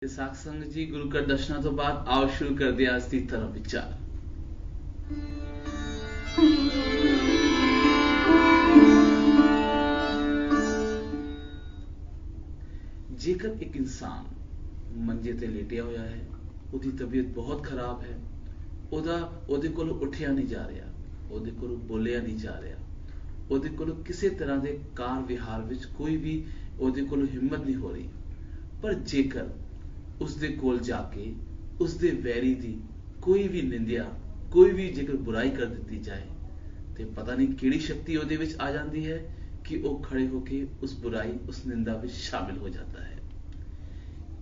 ਸਾਖ ਸੰਗਤ ਜੀ ਗੁਰੂ ਘਰ ਦਰਸ਼ਨਾਂ ਤੋਂ ਬਾਅਦ ਆਓ ਸ਼ੁਰੂ ਕਰਦੇ ਹਾਂ ਅੱਜ ਦੀ ਧਰਮ ਵਿਚਾਰ। ਜੇਕਰ ਇੱਕ ਇਨਸਾਨ ਮੰਜੇ ਤੇ ਲੇਟਿਆ ਹੋਇਆ ਹੈ, ਉਹਦੀ ਤਬੀਅਤ ਬਹੁਤ ਖਰਾਬ ਹੈ, ਉਹਦੇ ਕੋਲੋਂ ਉੱਠਿਆ ਨਹੀਂ ਜਾ ਰਿਹਾ, ਉਹਦੇ ਕੋਲੋਂ ਬੋਲਿਆ ਨਹੀਂ ਜਾ ਰਿਹਾ, ਉਹਦੇ ਕੋਲੋਂ ਕਿਸੇ ਤਰ੍ਹਾਂ ਦੇ ਕਾਰ ਵਿਹਾਰ ਵਿੱਚ ਕੋਈ ਵੀ ਉਹਦੇ ਕੋਲੋਂ ਹਿੰਮਤ ਨਹੀਂ ਹੋ ਰਹੀ, ਪਰ ਜੇਕਰ उसदे कोल जाके उसदे वैरी दी कोई भी निंदिया कोई भी जेकर बुराई कर दी जाए तो पता नहीं किहड़ी शक्ति उहदे विच आ जाती है कि वह खड़े होके उस बुराई उस निंदा में शामिल हो जाता है।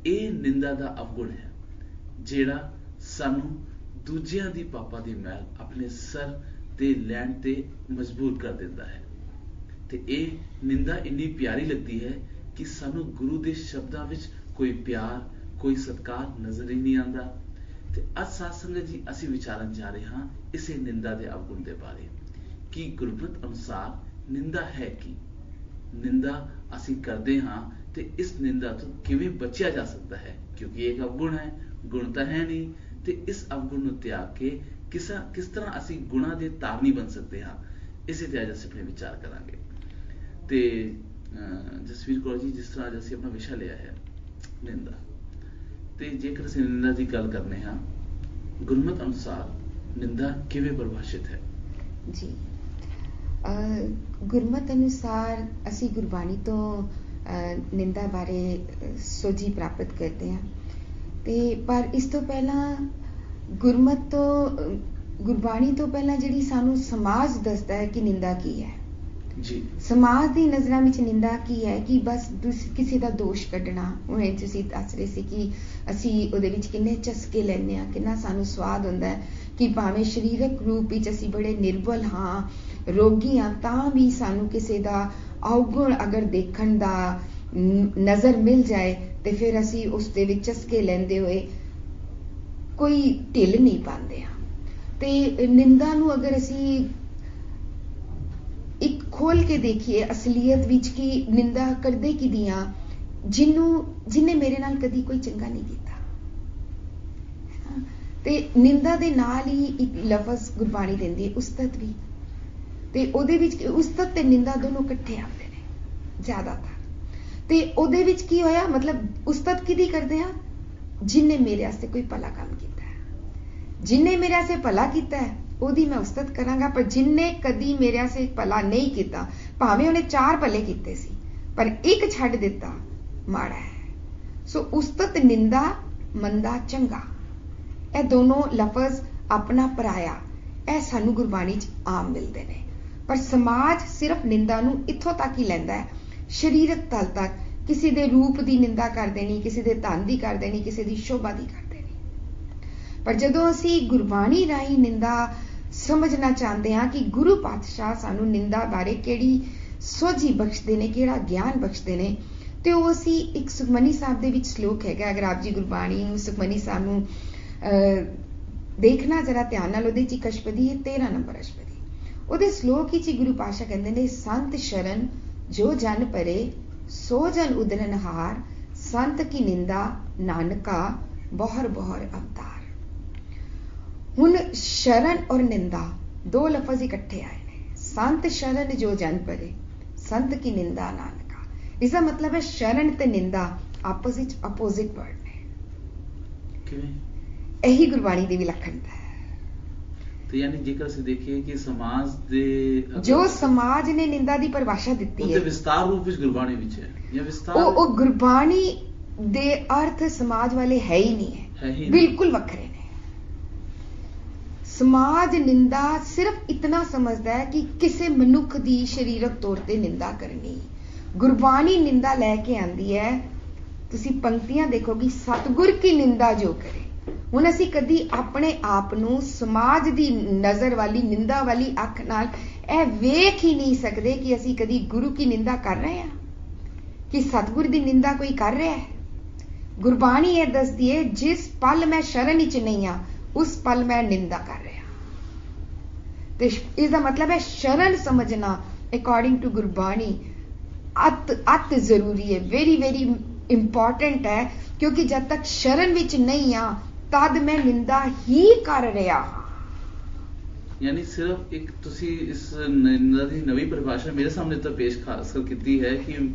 ये निंदा दा अवगुण है जिहड़ा सानू दूजियां दी पापा दी मैल अपने सर ते लैण ते मजबूर कर दिंदा है। ते ये निंदा इन्नी प्यारी लगती है कि सानू गुरु दे शब्दां विच कोई प्यार कोई सत्कार नजर ही नहीं आता। ते अज साध संगत जी असीं विचारन जा रहे हां इसे निंदा दे अवगुण दे बारे कि गुरमत अनुसार निंदा है कि निंदा असीं करदे हां ते इस निंदा तो किवें बचिया जा सकता है, क्योंकि एक अवगुण है, गुण तां है नहीं। ते इस अवगुण नूं त्याग के किस तरह असीं गुणां दे तारनी बन सकते हां, इसे ते अज असीं अपने विचार करांगे। ते जसवीर कौर जी, जिस तरह अज असीं अपना विषय लिया है निंदा, ਤੇ ਜੇਕਰ ਅਸੀਂ ਨਿੰਦਾ ਦੀ ਗੱਲ ਕਰਨੇ ਹਾਂ ਗੁਰਮਤ ਅਨੁਸਾਰ ਨਿੰਦਾ ਕਿਵੇਂ ਪਰਿਭਾਸ਼ਿਤ ਹੈ ਜੀ? ਗੁਰਮਤ ਅਨੁਸਾਰ ਅਸੀਂ ਗੁਰਬਾਣੀ ਤੋਂ ਨਿੰਦਾ ਬਾਰੇ ਸੋਝੀ ਪ੍ਰਾਪਤ ਕਰਦੇ ਹਾਂ, ਤੇ ਪਰ ਇਸ ਤੋਂ ਪਹਿਲਾਂ ਗੁਰਬਾਣੀ ਤੋਂ ਪਹਿਲਾਂ ਜਿਹੜੀ ਸਾਨੂੰ ਸਮਾਜ ਦੱਸਦਾ ਹੈ ਕਿ ਨਿੰਦਾ ਕੀ ਹੈ ਜੀ। ਸਮਾਜ ਦੀ ਨਜ਼ਰਾਂ ਵਿੱਚ ਨਿੰਦਾ ਕੀ ਹੈ ਕਿ ਬਸ ਕਿਸੇ ਦਾ ਦੋਸ਼ ਕੱਢਣਾ। ਹੁਣੇ ਤੁਸੀਂ ਦੱਸ ਰਹੇ ਸੀ ਕਿ ਅਸੀਂ ਉਹਦੇ ਵਿੱਚ ਕਿੰਨੇ ਚਸਕੇ ਲੈਂਦੇ ਹਾਂ, ਕਿੰਨਾ ਸਾਨੂੰ ਸਵਾਦ ਹੁੰਦਾ ਹੈ ਕਿ ਭਾਵੇਂ ਸਰੀਰਕ ਰੂਪ ਵਿੱਚ ਅਸੀਂ ਬੜੇ ਨਿਰਬਲ ਹਾਂ, ਰੋਗੀ ਹਾਂ, ਤਾਂ ਵੀ ਸਾਨੂੰ ਕਿਸੇ ਦਾ ਅਵਗੁਣ ਅਗਰ ਦੇਖਣ ਦਾ ਨਜ਼ਰ ਮਿਲ ਜਾਏ ਤੇ ਫਿਰ ਅਸੀਂ ਉਸ ਦੇ ਵਿੱਚ ਚਸਕੇ ਲੈਂਦੇ ਹੋਏ ਕੋਈ ਢਿੱਲ ਨਹੀਂ ਪਾਉਂਦੇ ਹਾਂ। ਤੇ ਨਿੰਦਾ ਨੂੰ ਅਗਰ ਅਸੀਂ ਇੱਕ ਖੋਲ ਕੇ ਦੇਖੀਏ ਅਸਲੀਅਤ ਵਿੱਚ ਕਿ ਨਿੰਦਾ ਕਰਦੇ ਕਿਦੀਆਂ, ਜਿਹਨੇ ਮੇਰੇ ਨਾਲ ਕਦੀ ਕੋਈ ਚੰਗਾ ਨਹੀਂ ਕੀਤਾ। ਤੇ ਨਿੰਦਾ ਦੇ ਨਾਲ ਹੀ ਇੱਕ ਲਫ਼ਜ਼ ਗੁਰਬਾਣੀ ਦਿੰਦੀ ਹੈ ਉਸਤਤ ਵੀ, ਤੇ ਉਹਦੇ ਵਿੱਚ ਉਸਤਤ ਤੇ ਨਿੰਦਾ ਦੋਨੋਂ ਇਕੱਠੇ ਆਉਂਦੇ ਨੇ ਜ਼ਿਆਦਾਤਰ। ਤੇ ਉਹਦੇ ਵਿੱਚ ਕੀ ਹੋਇਆ, ਮਤਲਬ ਉਸਤਤ ਕਿਹਦੀ ਕਰਦੇ ਆ? ਜਿਹਨੇ ਮੇਰੇ ਵਾਸਤੇ ਕੋਈ ਭਲਾ ਕੰਮ ਕੀਤਾ ਹੈ, ਜਿਹਨੇ ਮੇਰੇ ਵਾਸਤੇ ਭਲਾ ਕੀਤਾ ਹੈ ਉਹਦੀ ਮੈਂ ਉਸਤਤ ਕਰਾਂਗਾ। ਪਰ ਜਿੰਨੇ ਕਦੀ ਮੇਰੇ ਵਾਸਤੇ ਭਲਾ ਨਹੀਂ ਕੀਤਾ, ਭਾਵੇਂ ਉਹਨੇ 4 ਭਲੇ ਕੀਤੇ ਸੀ ਪਰ ਇੱਕ ਛੱਡ ਦਿੱਤਾ, ਮਾੜਾ ਹੈ। ਸੋ ਉਸਤਤ ਨਿੰਦਾ, ਮੰਦਾ ਚੰਗਾ, ਇਹ ਦੋਨੋਂ ਲਫ਼ਜ਼ ਆਪਣਾ ਪਰਾਇਆ, ਇਹ ਸਾਨੂੰ ਗੁਰਬਾਣੀ 'ਚ ਆਮ ਮਿਲਦੇ ਨੇ। ਪਰ ਸਮਾਜ ਸਿਰਫ ਨਿੰਦਾ ਨੂੰ ਇੱਥੋਂ ਤੱਕ ਹੀ ਲੈਂਦਾ ਹੈ, ਸਰੀਰਕ ਤਲ ਤੱਕ। ਕਿਸੇ ਦੇ ਰੂਪ ਦੀ ਨਿੰਦਾ ਕਰ ਦੇਣੀ, ਕਿਸੇ ਦੇ ਧਨ ਦੀ ਕਰ ਦੇਣੀ, ਕਿਸੇ ਦੀ ਸ਼ੋਭਾ ਦੀ ਕਰ ਦੇਣੀ। ਪਰ ਜਦੋਂ ਅਸੀਂ ਗੁਰਬਾਣੀ ਰਾਹੀਂ ਨਿੰਦਾ ਸਮਝਣਾ ਚਾਹੁੰਦੇ ਹਾਂ ਕਿ ਗੁਰੂ ਪਾਤਸ਼ਾਹ ਸਾਨੂੰ ਨਿੰਦਾ ਬਾਰੇ ਕਿਹੜੀ ਸੋਝੀ ਬਖਸ਼ਦੇ ਨੇ, ਕਿਹੜਾ ਗਿਆਨ ਬਖਸ਼ਦੇ ਨੇ, ਤੇ ਉਹ ਅਸੀਂ ਇੱਕ ਸੁਖਮਨੀ ਸਾਹਿਬ ਦੇ ਵਿੱਚ ਸ਼ਲੋਕ ਹੈਗਾ। ਅਗਰ ਆਪ ਜੀ ਗੁਰਬਾਣੀ ਨੂੰ, ਸੁਖਮਨੀ ਸਾਹਿਬ ਨੂੰ ਦੇਖਣਾ ਜਰਾ ਧਿਆਨ ਨਾਲ, ਉਹਦੇ 'ਚ ਇੱਕ ਅਸ਼ਪਦੀ ਹੈ, 13 ਨੰਬਰ ਅਸ਼ਪਦੀ। ਉਹਦੇ ਸ਼ਲੋਕ ਵਿੱਚ ਗੁਰੂ ਪਾਤਸ਼ਾਹ ਕਹਿੰਦੇ ਨੇ, ਸੰਤ ਸ਼ਰਨ ਜੋ ਜਨ ਪਰੇ ਸੋ ਜਨ ਉਦਰਨ ਹਾਰ, ਸੰਤ ਕੀ ਨਿੰਦਾ ਨਾਨਕਾ ਬਹੁਰ ਬਹੁਰ ਅਵਤਾਰ। ਹੁਣ ਸ਼ਰਨ ਔਰ ਨਿੰਦਾ ਦੋ ਲਫ਼ਜ਼ ਇਕੱਠੇ ਆਏ ਨੇ। ਸੰਤ ਸ਼ਰਨ ਜੋ ਜਨ ਪਰੇ, ਸੰਤ ਕੀ ਨਿੰਦਾ ਨਾਨਕਾ। ਇਸਦਾ ਮਤਲਬ ਹੈ ਸ਼ਰਨ ਤੇ ਨਿੰਦਾ ਆਪਸ ਵਿੱਚ ਆਪੋਜ਼ਿਟ ਵਰਡ ਨੇ। ਕਿਵੇਂ? ਇਹੀ ਗੁਰਬਾਣੀ ਦੀ ਵਿਲੱਖਣਤਾ ਹੈ। ਤੇ ਯਾਨੀ ਜੇਕਰ ਅਸੀਂ ਦੇਖੀਏ ਕਿ ਸਮਾਜ ਦੇ ਜੋ ਸਮਾਜ ਨੇ ਨਿੰਦਾ ਦੀ ਪਰਿਭਾਸ਼ਾ ਦਿੱਤੀ ਹੈ, ਵਿਸਤਾਰ ਰੂਪ ਵਿੱਚ ਗੁਰਬਾਣੀ ਵਿੱਚ ਹੈ ਜਾਂ ਵਿਸਤਾਰ, ਉਹ ਗੁਰਬਾਣੀ ਦੇ ਅਰਥ ਸਮਾਜ ਵਾਲੇ ਹੈ ਹੀ ਨਹੀਂ ਹੈ, ਬਿਲਕੁਲ ਵੱਖਰੇ ਨੇ। ਸਮਾਜ ਨਿੰਦਾ ਸਿਰਫ ਇਤਨਾ ਸਮਝਦਾ ਹੈ ਕਿ ਕਿਸੇ ਮਨੁੱਖ ਦੀ ਸਰੀਰਕ ਤੌਰ ਤੇ ਨਿੰਦਾ ਕਰਨੀ। ਗੁਰਬਾਣੀ ਨਿੰਦਾ ਲੈ ਕੇ ਆਂਦੀ ਹੈ, ਤੁਸੀਂ ਪੰਕਤੀਆਂ ਦੇਖੋ ਕਿ ਸਤਿਗੁਰ ਕੀ ਨਿੰਦਾ ਜੋ ਕਰੇ। ਹੁਣ ਅਸੀਂ ਕਦੀ ਆਪਣੇ ਆਪ ਨੂੰ ਸਮਾਜ ਦੀ ਨਜ਼ਰ ਵਾਲੀ, ਨਿੰਦਾ ਵਾਲੀ ਅੱਖ ਨਾਲ ਇਹ ਵੇਖ ਹੀ ਨਹੀਂ ਸਕਦੇ ਕਿ ਅਸੀਂ ਕਦੀ ਗੁਰੂ ਕੀ ਨਿੰਦਾ ਕਰ ਰਹੇ ਹਾਂ, ਕਿ ਸਤਿਗੁਰ ਦੀ ਨਿੰਦਾ ਕੋਈ ਕਰ ਰਿਹਾ ਹੈ। ਗੁਰਬਾਣੀ ਇਹ ਦੱਸਦੀ ਹੈ, ਜਿਸ ਪਲ ਮੈਂ ਸ਼ਰਨ ਵਿੱਚ ਨਹੀਂ ਹਾਂ ਉਸ ਪਲ ਮੈਂ ਨਿੰਦਾ ਕਰ ਰਿਹਾ। ਤੇ ਇਸ ਦਾ ਮਤਲਬ ਹੈ ਸ਼ਰਨ ਸਮਝਣਾ ਅਕੋਰਡਿੰਗ ਟੂ ਗੁਰਬਾਣੀ ਅਤ ਜ਼ਰੂਰੀ ਹੈ, ਵੈਰੀ ਵੈਰੀ ਇੰਪੋਰਟੈਂਟ ਹੈ ਕਿਉਂਕਿ ਜਦ ਤੱਕ ਸ਼ਰਨ ਵਿੱਚ ਨਹੀਂ ਆ ਤਦ ਮੈਂ ਨਿੰਦਾ ਹੀ ਕਰ ਰਿਹਾ ਹਾਂ। ਯਾਨੀ ਸਿਰਫ ਇੱਕ ਤੁਸੀਂ ਇਸ ਨਿੰਦਾ ਦੀ ਨਵੀਂ ਪਰਿਭਾਸ਼ਾ ਮੇਰੇ ਸਾਹਮਣੇ ਤਾਂ ਪੇਸ਼ ਖਾਸ ਕਰ ਕੀਤੀ ਹੈ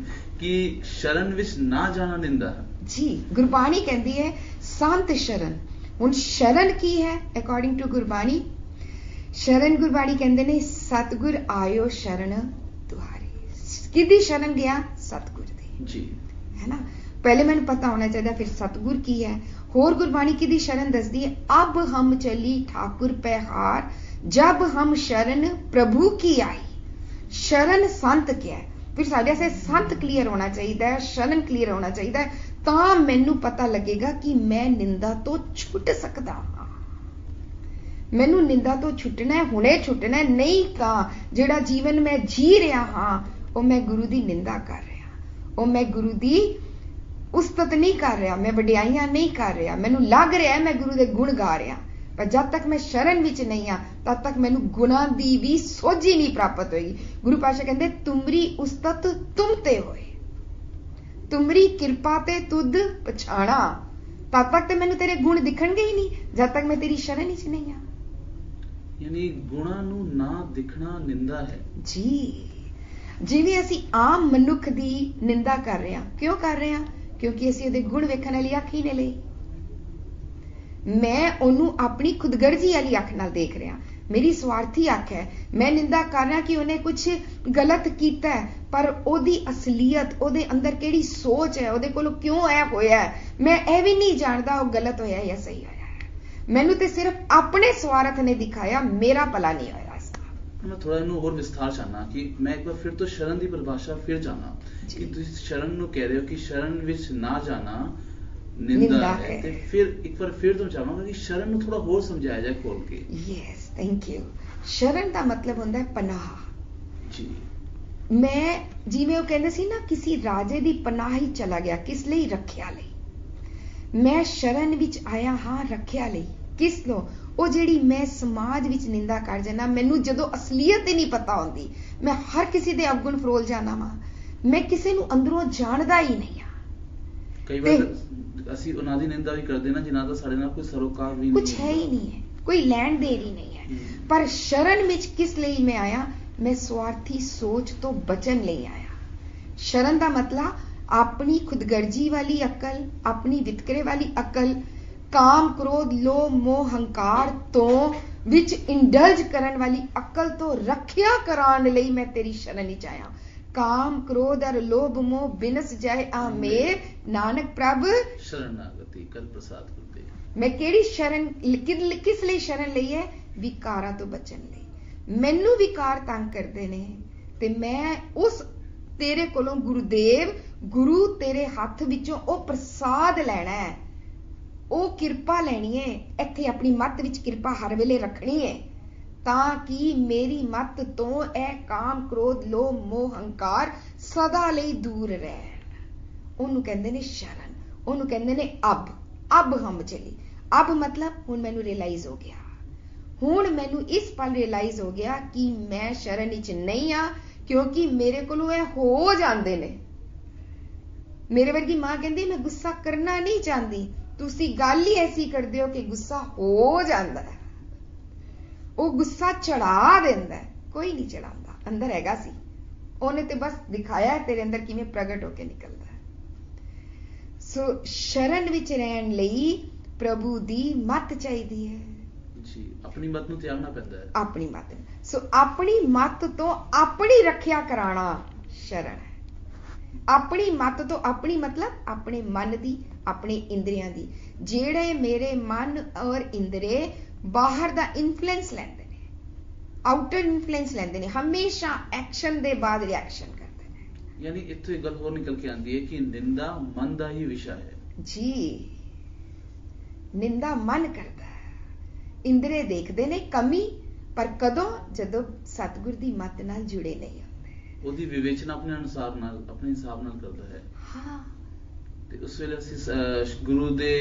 ਕਿ ਸ਼ਰਨ ਵਿੱਚ ਨਾ ਜਾਣਾ ਨਿੰਦਾ ਹੈ। ਜੀ, ਗੁਰਬਾਣੀ ਕਹਿੰਦੀ ਹੈ ਸੰਤ ਸ਼ਰਨ। ਹੁਣ ਸ਼ਰਨ ਕੀ ਹੈ ਅਕੋਰਡਿੰਗ ਟੂ ਗੁਰਬਾਣੀ? ਸ਼ਰਨ ਗੁਰਬਾਣੀ ਕਹਿੰਦੇ ਨੇ ਸਤਿਗੁਰ ਆਇਓ ਸ਼ਰਨ ਤੁਹਾਰੀ। ਕਿਹਦੀ ਸ਼ਰਨ ਗਿਆ? ਸਤਿਗੁਰ ਦੀ ਜੀ, ਹੈ ਨਾ। ਪਹਿਲੇ ਮੈਨੂੰ ਪਤਾ ਹੋਣਾ ਚਾਹੀਦਾ ਫਿਰ ਸਤਿਗੁਰ ਕੀ ਹੈ। ਹੋਰ ਗੁਰਬਾਣੀ ਕਿਹਦੀ ਸ਼ਰਨ ਦੱਸਦੀ ਹੈ? ਅਬ ਹਮ ਚਲੀ ਠਾकुर पे हार जब हम शरण प्रभु की आई। शरण संत क्या है? फिर साढ़े से संत क्लीयर होना चाहिए, शरण क्लीयर होना चाहिए, ਤਾਂ ਮੈਨੂੰ ਪਤਾ ਲੱਗੇਗਾ ਕਿ ਮੈਂ ਨਿੰਦਾ ਤੋਂ ਛੁੱਟ ਸਕਦਾ ਹਾਂ। ਮੈਨੂੰ ਨਿੰਦਾ ਤੋਂ ਛੁੱਟਣਾ ਹੈ, ਹੁਣੇ ਛੁੱਟਣਾ ਹੈ, ਨਹੀਂ ਤਾਂ ਜਿਹੜਾ ਜੀਵਨ ਮੈਂ ਜੀ ਰਿਹਾ ਹਾਂ ਉਹ ਮੈਂ ਗੁਰੂ ਦੀ ਨਿੰਦਾ ਕਰ ਰਿਹਾ, ਉਹ ਮੈਂ ਗੁਰੂ ਦੀ ਉਸਤਤ ਨਹੀਂ ਕਰ ਰਿਹਾ, ਮੈਂ ਵਡਿਆਈਆਂ ਨਹੀਂ ਕਰ ਰਿਹਾ। ਮੈਨੂੰ ਲੱਗ ਰਿਹਾ ਮੈਂ ਗੁਰੂ ਦੇ ਗੁਣ ਗਾ ਰਿਹਾ, ਪਰ ਜਦ ਤੱਕ ਮੈਂ ਸ਼ਰਨ ਵਿੱਚ ਨਹੀਂ ਆ ਤਦ ਤੱਕ ਮੈਨੂੰ ਗੁਣਾਂ ਦੀ ਵੀ ਸੋਝੀ ਨਹੀਂ ਪ੍ਰਾਪਤ ਹੋਏਗੀ। ਗੁਰੂ ਪਾਤਸ਼ਾਹ ਕਹਿੰਦੇ ਤੁਮਰੀ ਉਸਤਤ ਤੁਮ ਤੇ ਹੋਏ, ਤੁਮਰੀ ਕਿਰਪਾ ਤੇ ਤੁਧ ਪਛਾਣਾ। ਤਦ ਤੱਕ ਤੇ ਮੈਨੂੰ ਤੇਰੇ ਗੁਣ ਦਿਖਣਗੇ ਹੀ ਨਹੀਂ ਜਦ ਤੱਕ ਮੈਂ ਤੇਰੀ ਸ਼ਰਨ ਵਿੱਚ ਨਹੀਂ ਆ। ਯਾਨੀ ਗੁਣਾਂ ਨੂੰ ਨਾ ਦਿਖਣਾ ਨਿੰਦਾ ਹੈ। ਜੀ, ਜਿਵੇਂ ਅਸੀਂ ਆਮ ਮਨੁੱਖ ਦੀ ਨਿੰਦਾ ਕਰ ਰਹੇ ਹਾਂ। ਕਿਉਂ ਕਰ ਰਹੇ ਹਾਂ? ਕਿਉਂਕਿ ਅਸੀਂ ਉਹਦੇ ਗੁਣ ਵੇਖਣ ਵਾਲੀ ਅੱਖ ਹੀ ਨਹੀਂ ਲਈ। ਮੈਂ ਉਹਨੂੰ ਆਪਣੀ ਖੁਦਗਰਜੀ ਵਾਲੀ ਅੱਖ ਨਾਲ ਦੇਖ ਰਿਹਾ, ਮੇਰੀ ਸਵਾਰਥੀ ਅੱਖ ਹੈ। ਮੈਂ ਨਿੰਦਾ ਕਰ ਰਿਹਾ ਕਿ ਉਹਨੇ ਕੁਝ ਗਲਤ ਕੀਤਾ ਹੈ, ਪਰ ਉਹਦੀ ਅਸਲੀਅਤ, ਉਹਦੇ ਅੰਦਰ ਕਿਹੜੀ ਸੋਚ ਹੈ, ਉਹਦੇ ਕੋਲੋਂ ਕਿਉਂ ਇਹ ਹੋਇਆ ਹੈ, ਮੈਂ ਇਹ ਵੀ ਨਹੀਂ ਜਾਣਦਾ ਉਹ ਗਲਤ ਹੋਇਆ ਜਾਂ ਸਹੀ ਹੋਇਆ ਹੈ। ਮੈਨੂੰ ਤੇ ਸਿਰਫ ਆਪਣੇ ਸਵਾਰਥ ਨੇ ਦਿਖਾਇਆ, ਮੇਰਾ ਭਲਾ ਨਹੀਂ ਹੋਇਆ। ਮੈਂ ਥੋੜਾ ਇਹਨੂੰ ਹੋਰ ਵਿਸਥਾਰ ਚਾਹਨਾ ਕਿ ਮੈਂ ਇੱਕ ਵਾਰ ਫਿਰ ਤੋਂ ਸ਼ਰਨ ਦੀ ਪਰਿਭਾਸ਼ਾ ਫਿਰ ਜਾਣਾ ਕਿ ਤੁਸੀਂ ਸ਼ਰਨ ਨੂੰ ਕਹਿ ਰਹੇ ਹੋ ਕਿ ਸ਼ਰਨ ਵਿੱਚ ਨਾ ਜਾਣਾ ਨਿੰਦਾ ਹੈ, ਤੇ ਫਿਰ ਇੱਕ ਵਾਰ ਫਿਰ ਤੋਂ ਚਾਹਾਂਗਾ ਕਿ ਸ਼ਰਨ ਨੂੰ ਥੋੜਾ ਹੋਰ ਸਮਝਾਇਆ ਜਾਏ ਖੋਲ ਕੇ। Yes, thank you. ਸ਼ਰਨ ਦਾ ਮਤਲਬ ਹੁੰਦਾ ਹੈ ਪਨਾਹ। ਜੀ, ਮੈਂ ਜਿਵੇਂ ਉਹ ਕਹਿੰਦੇ ਸੀ ਨਾ ਕਿਸੇ ਰਾਜੇ ਦੀ ਪਨਾਹ ਹੀ ਚਲਾ ਗਿਆ, ਕਿਸ ਲਈ? ਰੱਖਿਆ ਲਈ। ਮੈਂ ਸ਼ਰਨ ਵਿੱਚ ਆਇਆ ਹਾਂ ਰੱਖਿਆ ਲਈ। ਕਿਸ ਤੋਂ? ਉਹ ਜਿਹੜੀ ਮੈਂ ਸਮਾਜ ਵਿੱਚ ਨਿੰਦਾ ਕਰ ਜਾਣਾ, ਮੈਨੂੰ ਜਦੋਂ ਅਸਲੀਅਤ ਹੀ ਨਹੀਂ ਪਤਾ ਹੁੰਦੀ, ਮੈਂ ਹਰ ਕਿਸੇ ਦੇ ਅਵਗੁਣ ਫਰੋਲ ਜਾਣਾ ਵਾ, ਮੈਂ ਕਿਸੇ ਨੂੰ ਅੰਦਰੋਂ ਜਾਣਦਾ ਹੀ ਨਹੀਂ ਆ। ਕਈ ਵਾਰ ਅਸੀਂ ਉਹਨਾਂ ਦੀ ਨਿੰਦਾ ਵੀ ਕਰਦੇ ਨਾ ਜਿਨ੍ਹਾਂ ਦਾ ਸਾਡੇ ਨਾਲ ਕੋਈ ਸਰੋਕਾਰ ਵੀ ਕੁਝ ਹੈ ਹੀ ਨਹੀਂ ਹੈ, ਕੋਈ ਲੈਣ ਦੇਣ ਹੀ ਨਹੀਂ ਹੈ। ਪਰ ਸ਼ਰਨ ਵਿੱਚ ਕਿਸ ਲਈ ਮੈਂ ਆਇਆ? ਮੈਂ ਸਵਾਰਥੀ ਸੋਚ ਤੋਂ ਬਚਣ ਲਈ ਆਇਆ। ਸ਼ਰਨ ਦਾ ਮਤਲਬ ਆਪਣੀ ਖੁਦਗਰਜੀ ਵਾਲੀ ਅਕਲ, ਆਪਣੀ ਵਿਤਕਰੇ ਵਾਲੀ ਅਕਲ, ਕਾਮ ਕ੍ਰੋਧ ਲੋਭ ਮੋਹ ਹੰਕਾਰ ਤੋਂ ਵਿੱਚ ਇੰਡਲਜ ਕਰਨ ਵਾਲੀ ਅਕਲ ਤੋਂ ਰੱਖਿਆ ਕਰਾਉਣ ਲਈ ਮੈਂ ਤੇਰੀ ਸ਼ਰਨ ਵਿੱਚ ਆਇਆ। ਕਾਮ ਕ੍ਰੋਧ ਅਰ ਲੋਭ ਮੋਹ ਬਿਨਸ ਜਾਏ ਆ ਮੇਰ ਨਾਨਕ ਪ੍ਰਭ ਸ਼ਰਨਾਗਤੀ ਕਰ ਪ੍ਰਸਾਦ ਗੁਰਦੇ। ਮੈਂ ਕਿਹੜੀ ਸ਼ਰਨ, ਕਿਸ ਲਈ ਸ਼ਰਨ ਲਈ ਹੈ? ਵਿਕਾਰਾਂ ਤੋਂ ਬਚਣ ਲਈ। ਮੈਨੂੰ ਵਿਕਾਰ ਤੰਗ ਕਰਦੇ ਨੇ ਤੇ ਮੈਂ ਉਸ ਤੇਰੇ ਕੋਲੋਂ ਗੁਰੂਦੇਵ, ਗੁਰੂ ਤੇਰੇ ਹੱਥ ਵਿੱਚੋਂ ਉਹ ਪ੍ਰਸਾਦ ਲੈਣਾ ਹੈ, ਉਹ ਕਿਰਪਾ ਲੈਣੀ ਹੈ। ਇੱਥੇ ਆਪਣੀ ਮੱਤ ਵਿੱਚ ਕਿਰਪਾ ਹਰ ਵੇਲੇ ਰੱਖਣੀ ਹੈ ਤਾਂ ਕਿ ਮੇਰੀ ਮੱਤ ਤੋਂ ਇਹ ਕਾਮ ਕ੍ਰੋਧ ਲੋਭ ਮੋਹ ਹੰਕਾਰ ਸਦਾ ਲਈ ਦੂਰ ਰਹਿਣ। ਉਹਨੂੰ ਕਹਿੰਦੇ ਨੇ ਸ਼ਰਨ, ਉਹਨੂੰ ਕਹਿੰਦੇ ਨੇ ਅਬ ਹਮ ਚਲੀ। ਅਬ ਮਤਲਬ ਹੁਣ ਮੈਨੂੰ ਰਿਅਲਾਈਜ਼ ਹੋ ਗਿਆ, ਹੁਣ ਮੈਨੂੰ ਇਸ ਪਲ ਰਿਅਲਾਈਜ਼ ਹੋ ਗਿਆ ਕਿ ਮੈਂ ਸ਼ਰਨ ਵਿੱਚ ਨਹੀਂ ਆ, ਕਿਉਂਕਿ ਮੇਰੇ ਕੋਲੋਂ ਇਹ ਹੋ ਜਾਂਦੇ ਨੇ। ਮੇਰੇ ਵਰਗੀ ਮਾਂ ਕਹਿੰਦੀ ਮੈਂ ਗੁੱਸਾ ਕਰਨਾ ਨਹੀਂ ਚਾਹੁੰਦੀ, ਤੁਸੀਂ ਗੱਲ ਹੀ ਐਸੀ ਕਰਦੇ ਹੋ ਕਿ ਗੁੱਸਾ ਹੋ ਜਾਂਦਾ ਹੈ। ਉਹ ਗੁੱਸਾ ਚੜਾ ਦਿੰਦਾ ਹੈ, ਕੋਈ ਨਹੀਂ ਚੜਾਉਂਦਾ, ਅੰਦਰ ਹੈਗਾ ਸੀ, ਉਹਨੇ ਤੇ ਬਸ ਦਿਖਾਇਆ ਤੇਰੇ ਅੰਦਰ ਕਿਵੇਂ ਪ੍ਰਗਟ ਹੋ ਕੇ ਨਿਕਲਦਾ ਹੈ। ਸੋ ਸ਼ਰਨ ਵਿੱਚ ਰਹਿਣ ਲਈ ਪ੍ਰਭੂ ਦੀ ਮੱਤ ਚਾਹੀਦੀ ਹੈ। ਜੀ, ਆਪਣੀ ਮੱਤ ਨੂੰ ਤਿਆਗਣਾ ਪੈਂਦਾ ਹੈ। ਆਪਣੀ ਮੱਤ, ਸੋ ਆਪਣੀ ਮੱਤ ਤੋਂ ਆਪਣੀ ਰੱਖਿਆ ਕਰਾਣਾ ਸ਼ਰਨ ਹੈ। ਆਪਣੀ ਮੱਤ ਤੋਂ, ਆਪਣੀ ਮਤਲਬ ਆਪਣੇ ਮਨ ਦੀ, ਆਪਣੇ ਇੰਦਰੀਆਂ ਦੀ। ਜਿਹੜੇ ਮੇਰੇ ਮਨ ਔਰ ਇੰਦਰੇ ਬਾਹਰ ਦਾ ਇਨਫਲੂਐਂਸ ਲੈਂਦੇ ਨੇ, ਆਊਟਰ ਇਨਫਲੂਐਂਸ ਲੈਂਦੇ ਨੇ, ਹਮੇਸ਼ਾ ਐਕਸ਼ਨ ਦੇ ਬਾਅਦ ਰਿਐਕਸ਼ਨ ਕਰਦੇ ਨੇ। ਯਾਨੀ ਇੱਥੇ ਗੱਲ ਹੋਰ ਨਿਕਲ ਕੇ ਆਉਂਦੀ ਹੈ ਕਿ ਨਿੰਦਾ ਮਨ ਦਾ ਹੀ ਵਿਸ਼ਾ ਹੈ। ਜੀ, ਨਿੰਦਾ ਮਨ ਕਰਦਾ ਹੈ, ਇੰਦਰੇ ਦੇਖਦੇ ਨੇ ਕਮੀ, ਪਰ ਕਦੋਂ? ਜਦੋਂ ਸਤਿਗੁਰ ਦੀ ਮੱਤ ਨਾਲ ਜੁੜੇ ਨਹੀਂ ਹੁੰਦੇ। ਉਹਦੀ ਵਿਵੇਚਨਾ ਆਪਣੇ ਅਨੁਸਾਰ ਨਾਲ, ਆਪਣੇ ਹਿਸਾਬ ਨਾਲ ਕਰਦਾ ਹੈ। ਹਾਂ, ਤੇ ਉਸ ਵੇਲੇ ਅਸੀਂ ਗੁਰੂ ਦੇ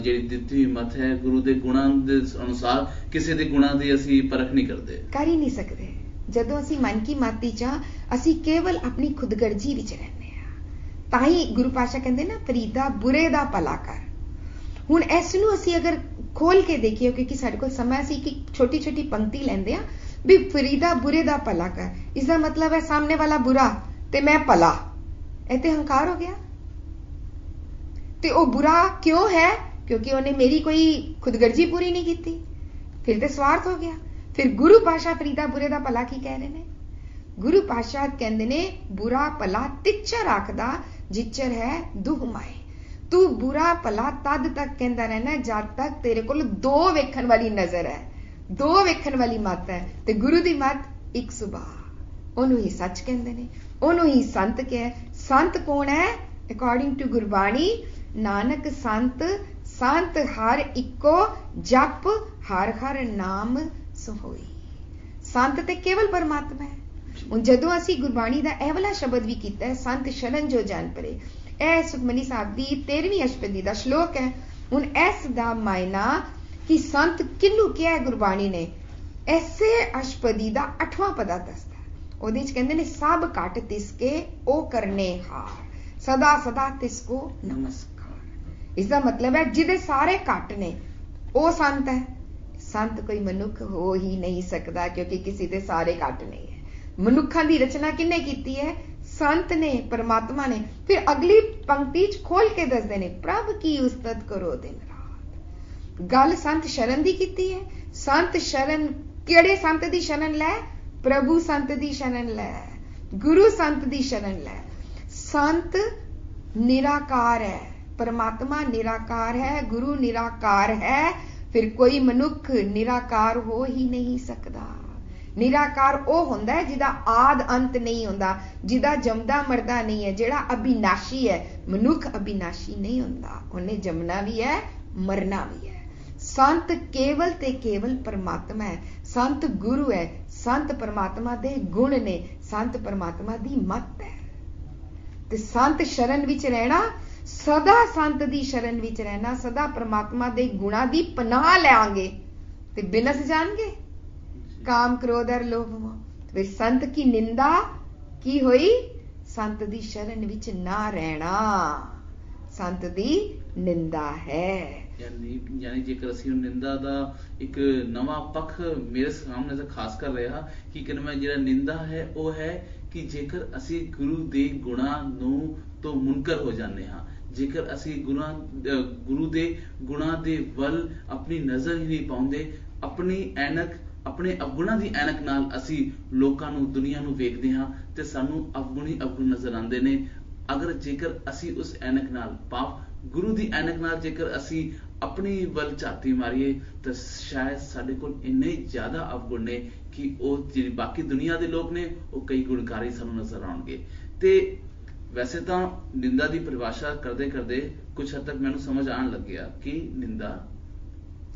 ਜਿਹੜੀ ਦਿੱਤੀ ਹੋਈ ਮੱਤ ਹੈ, ਗੁਰੂ ਦੇ ਗੁਣਾਂ ਦੇ ਅਨੁਸਾਰ ਕਿਸੇ ਦੇ ਗੁਣਾਂ ਦੀ ਅਸੀਂ ਪਰਖ ਨਹੀਂ ਕਰਦੇ, ਕਰ ਹੀ ਨਹੀਂ ਸਕਦੇ। ਜਦੋਂ ਅਸੀਂ ਮਨ ਕੀ ਮਾਤੀ ਚ ਅਸੀਂ ਕੇਵਲ ਆਪਣੀ ਖੁਦਗਰਜੀ ਵਿੱਚ ਰਹਿੰਦੇ ਹਾਂ ਤਾਂ ਹੀ ਗੁਰੂ ਪਾਤਸ਼ਾਹ ਕਹਿੰਦੇ ਨਾ ਫਰੀਦਾ ਬੁਰੇ ਦਾ ਭਲਾ ਕਰ। ਹੁਣ ਇਸ ਨੂੰ ਅਸੀਂ ਅਗਰ ਖੋਲ ਕੇ ਦੇਖੀਏ, ਕਿਉਂਕਿ ਸਾਡੇ ਕੋਲ ਸਮਾਂ ਸੀ ਕਿ ਛੋਟੀ ਛੋਟੀ ਪੰਕਤੀ ਲੈਂਦੇ ਆ ਵੀ ਫਰੀਦਾ ਬੁਰੇ ਦਾ ਭਲਾ ਕਰ, ਇਸ ਦਾ ਮਤਲਬ ਹੈ ਸਾਹਮਣੇ ਵਾਲਾ ਬੁਰਾ ਤੇ ਮੈਂ ਭਲਾ, ਇਹ ਤੇ ਹੰਕਾਰ ਹੋ ਗਿਆ। ਤੇ ਉਹ ਬੁਰਾ ਕਿਉਂ ਹੈ? ਕਿਉਂਕਿ ਉਹਨੇ ਮੇਰੀ ਕੋਈ ਖੁਦਗਰਜੀ ਪੂਰੀ ਨਹੀਂ ਕੀਤੀ, ਫਿਰ ਤੇ ਸਵਾਰਥ ਹੋ ਗਿਆ। ਫਿਰ ਗੁਰੂ ਪਾਤਸ਼ਾਹ ਫਰੀਦਾ ਬੁਰੇ ਦਾ ਭਲਾ ਕੀ ਕਹਿ ਰਹੇ ਨੇ? ਗੁਰੂ ਪਾਤਸ਼ਾਹ ਕਹਿੰਦੇ ਨੇ ਬੁਰਾ ਭਲਾ ਤਿੱਚਰ ਆਖਦਾ ਜਿੱਚਰ ਹੈ ਦੁਹ ਮਾਏ। ਤੂੰ ਬੁਰਾ ਭਲਾ ਤਦ ਤੱਕ ਕਹਿੰਦਾ ਰਹਿਣਾ ਜਦ ਤੱਕ ਤੇਰੇ ਕੋਲ ਦੋ ਵੇਖਣ ਵਾਲੀ ਨਜ਼ਰ ਹੈ, ਦੋ ਵੇਖਣ ਵਾਲੀ ਮੱਤ ਹੈ। ਤੇ ਗੁਰੂ ਦੀ ਮੱਤ ਇੱਕ ਸੁਭਾਅ, ਉਹਨੂੰ ਹੀ ਸੱਚ ਕਹਿੰਦੇ ਨੇ, ਉਹਨੂੰ ਹੀ ਸੰਤ ਕਿਹਾ। ਸੰਤ ਕੌਣ ਹੈ? ਅਕੋਰਡਿੰਗ ਟੂ ਗੁਰਬਾਣੀ, ਨਾਨਕ ਸੰਤ ਸੰਤ ਹਰ ਇੱਕੋ ਜਪ ਹਰ ਹਰ ਨਾਮ ਸੋਈ। ਸੰਤ ਤੇ ਕੇਵਲ ਪਰਮਾਤਮਾ ਹੈ। ਹੁਣ ਜਦੋਂ ਅਸੀਂ ਗੁਰਬਾਣੀ ਦਾ ਇਹ ਵਾਲਾ ਸ਼ਬਦ ਵੀ ਕੀਤਾ ਹੈ, ਸੰਤ ਸ਼ਰਨ ਜੋ ਜਾਣ ਪਰੇ, ਇਹ ਸੁਖਮਨੀ ਸਾਹਿਬ ਦੀ 13ਵੀਂ ਅਸ਼ਟਪਦੀ ਦਾ ਸ਼ਲੋਕ ਹੈ। ਹੁਣ ਇਸ ਦਾ ਮਾਇਨਾ ਕਿ ਸੰਤ ਕਿਹਨੂੰ ਕਿਹਾ ਹੈ ਗੁਰਬਾਣੀ ਨੇ, ਐਸੇ ਅਸ਼ਟਪਦੀ ਦਾ 8ਵਾਂ ਪਦਾ ਦੱਸਦਾ। ਉਹਦੇ ਚ ਕਹਿੰਦੇ ਨੇ ਸਭ ਘਟ ਤਿਸਕੇ ਉਹ ਕਰਨੇ ਹਾਰ, ਸਦਾ ਸਦਾ ਤਿਸਕੋ ਨਮਸਕਾਰ। ਇਸ ਦਾ ਮਤਲਬ ਹੈ ਜਿਹਦੇ ਸਾਰੇ ਘਟ ਨੇ ਉਹ ਸੰਤ ਹੈ। ਸੰਤ ਕੋਈ ਮਨੁੱਖ ਹੋ ਹੀ ਨਹੀਂ ਸਕਦਾ, ਕਿਉਂਕਿ ਕਿਸੇ ਦੇ ਸਾਰੇ ਘਟ ਨਹੀਂ ਹੈ। ਮਨੁੱਖਾਂ ਦੀ ਰਚਨਾ ਕਿਹਨੇ ਕੀਤੀ ਹੈ? ਸੰਤ ਨੇ, ਪਰਮਾਤਮਾ ਨੇ। ਫਿਰ ਅਗਲੀ ਪੰਕਤੀ ਚ ਖੋਲ ਕੇ ਦੱਸਦੇ ਨੇ ਪ੍ਰਭ ਕੀ ਉਸਤਤ ਕਰੋ ਦਿਨ ਰਾਤ। ਗੱਲ ਸੰਤ ਸ਼ਰਨ ਦੀ ਕੀਤੀ ਹੈ। ਸੰਤ ਸ਼ਰਨ, ਕਿਹੜੇ ਸੰਤ ਦੀ ਸ਼ਰਨ ਲੈ? ਪ੍ਰਭੂ ਸੰਤ ਦੀ ਸ਼ਰਨ ਲੈ, ਗੁਰੂ ਸੰਤ ਦੀ ਸ਼ਰਨ ਲੈ। ਸੰਤ ਨਿਰਾਕਾਰ ਹੈ, ਪਰਮਾਤਮਾ ਨਿਰਾਕਾਰ ਹੈ, ਗੁਰੂ ਨਿਰਾਕਾਰ ਹੈ। ਫਿਰ ਕੋਈ ਮਨੁੱਖ ਨਿਰਾਕਾਰ ਹੋ ਹੀ ਨਹੀਂ ਸਕਦਾ। ਨਿਰਾਕਾਰ ਉਹ ਹੁੰਦਾ ਹੈ ਜਿਹਦਾ ਆਦ ਅੰਤ ਨਹੀਂ ਹੁੰਦਾ, ਜਿਹਦਾ ਜੰਮਦਾ ਮਰਦਾ ਨਹੀਂ ਹੈ, ਜਿਹੜਾ ਅਬਿਨਾਸ਼ੀ ਹੈ। ਮਨੁੱਖ ਅਬਿਨਾਸ਼ੀ ਨਹੀਂ ਹੁੰਦਾ, ਉਹਨੇ ਜੰਮਣਾ ਵੀ ਹੈ, ਮਰਨਾ ਵੀ ਹੈ। ਸੰਤ ਕੇਵਲ ਤੇ ਕੇਵਲ ਪਰਮਾਤਮਾ ਹੈ। ਸੰਤ ਗੁਰੂ ਹੈ। ਸੰਤ ਪਰਮਾਤਮਾ ਦੇ ਗੁਣ ਨੇ, ਸੰਤ ਪਰਮਾਤਮਾ ਦੀ ਮੱਤ ਹੈ। ਤੇ ਸੰਤ ਸ਼ਰਨ ਵਿੱਚ ਰਹਿਣਾ, ਸਦਾ ਸੰਤ ਦੀ ਸ਼ਰਨ ਵਿੱਚ ਰਹਿਣਾ, ਸਦਾ ਪਰਮਾਤਮਾ ਦੇ ਗੁਣਾਂ ਦੀ ਪਨਾਹ ਲਿਆਂਗੇ ਤੇ ਬਿਨਸ ਜਾਣਗੇ ਕਾਮ ਕ੍ਰੋਧ ਅਰ ਲੋਭ ਮੋਹ। ਫਿਰ ਸੰਤ ਕੀ ਨਿੰਦਾ ਕੀ ਹੋਈ? ਸੰਤ ਦੀ ਸ਼ਰਨ ਵਿੱਚ ਨਾ ਰਹਿਣਾ ਸੰਤ ਦੀ ਨਿੰਦਾ ਹੈ। ਯਾਨੀ ਜੇਕਰ ਅਸੀਂ ਨਿੰਦਾ ਦਾ ਇੱਕ ਨਵਾਂ ਪੱਖ ਮੇਰੇ ਸਾਹਮਣੇ ਤਾਂ ਖਾਸ ਕਰ ਰਿਹਾ ਕਿ ਕਿਨਮਾ ਜਿਹੜਾ ਨਿੰਦਾ ਹੈ ਉਹ ਹੈ ਕਿ ਜੇਕਰ ਅਸੀਂ ਗੁਰੂ ਦੇ ਗੁਣਾਂ ਨੂੰ ਤੋਂ ਮੁਨਕਰ ਹੋ ਜਾਂਦੇ ਹਾਂ, ਜੇਕਰ ਅਸੀਂ ਗੁਰੂ ਦੇ ਗੁਣਾਂ ਦੇ ਵੱਲ ਆਪਣੀ ਨਜ਼ਰ ਹੀ ਨਹੀਂ ਪਾਉਂਦੇ, ਆਪਣੀ ਐਨਕ, ਆਪਣੇ ਅਵਗੁਣਾਂ ਦੀ ਐਨਕ ਨਾਲ ਅਸੀਂ ਲੋਕਾਂ ਨੂੰ, ਦੁਨੀਆ ਨੂੰ ਵੇਖਦੇ ਹਾਂ ਤੇ ਸਾਨੂੰ ਅਵਗੁਣੀ ਅਵਗੁਣ ਨਜ਼ਰ ਆਉਂਦੇ ਨੇ। ਅਗਰ ਜੇਕਰ ਅਸੀਂ ਉਸ ਐਨਕ ਨਾਲ, ਪਾਪ ਗੁਰੂ ਦੀ ਐਨਕ ਨਾਲ ਜੇਕਰ ਅਸੀਂ ਆਪਣੀ ਵੱਲ ਝਾਤੀ ਮਾਰੀਏ ਤਾਂ ਸ਼ਾਇਦ ਸਾਡੇ ਕੋਲ ਇੰਨੇ ਜ਼ਿਆਦਾ ਅਵਗੁਣ ਨੇ ਕਿ ਉਹ ਜਿਹੜੀ ਬਾਕੀ ਦੁਨੀਆ ਦੇ ਲੋਕ ਨੇ ਉਹ ਕਈ ਗੁਣਕਾਰੀ ਸਾਨੂੰ ਨਜ਼ਰ ਆਉਣਗੇ। ਤੇ ਵੈਸੇ ਤਾਂ ਨਿੰਦਾ ਦੀ ਪਰਿਭਾਸ਼ਾ ਕਰਦੇ ਕਰਦੇ ਕੁਝ ਹੱਦ ਤੱਕ ਮੈਨੂੰ ਸਮਝ ਆਉਣ ਲੱਗਿਆ ਕਿ ਨਿੰਦਾ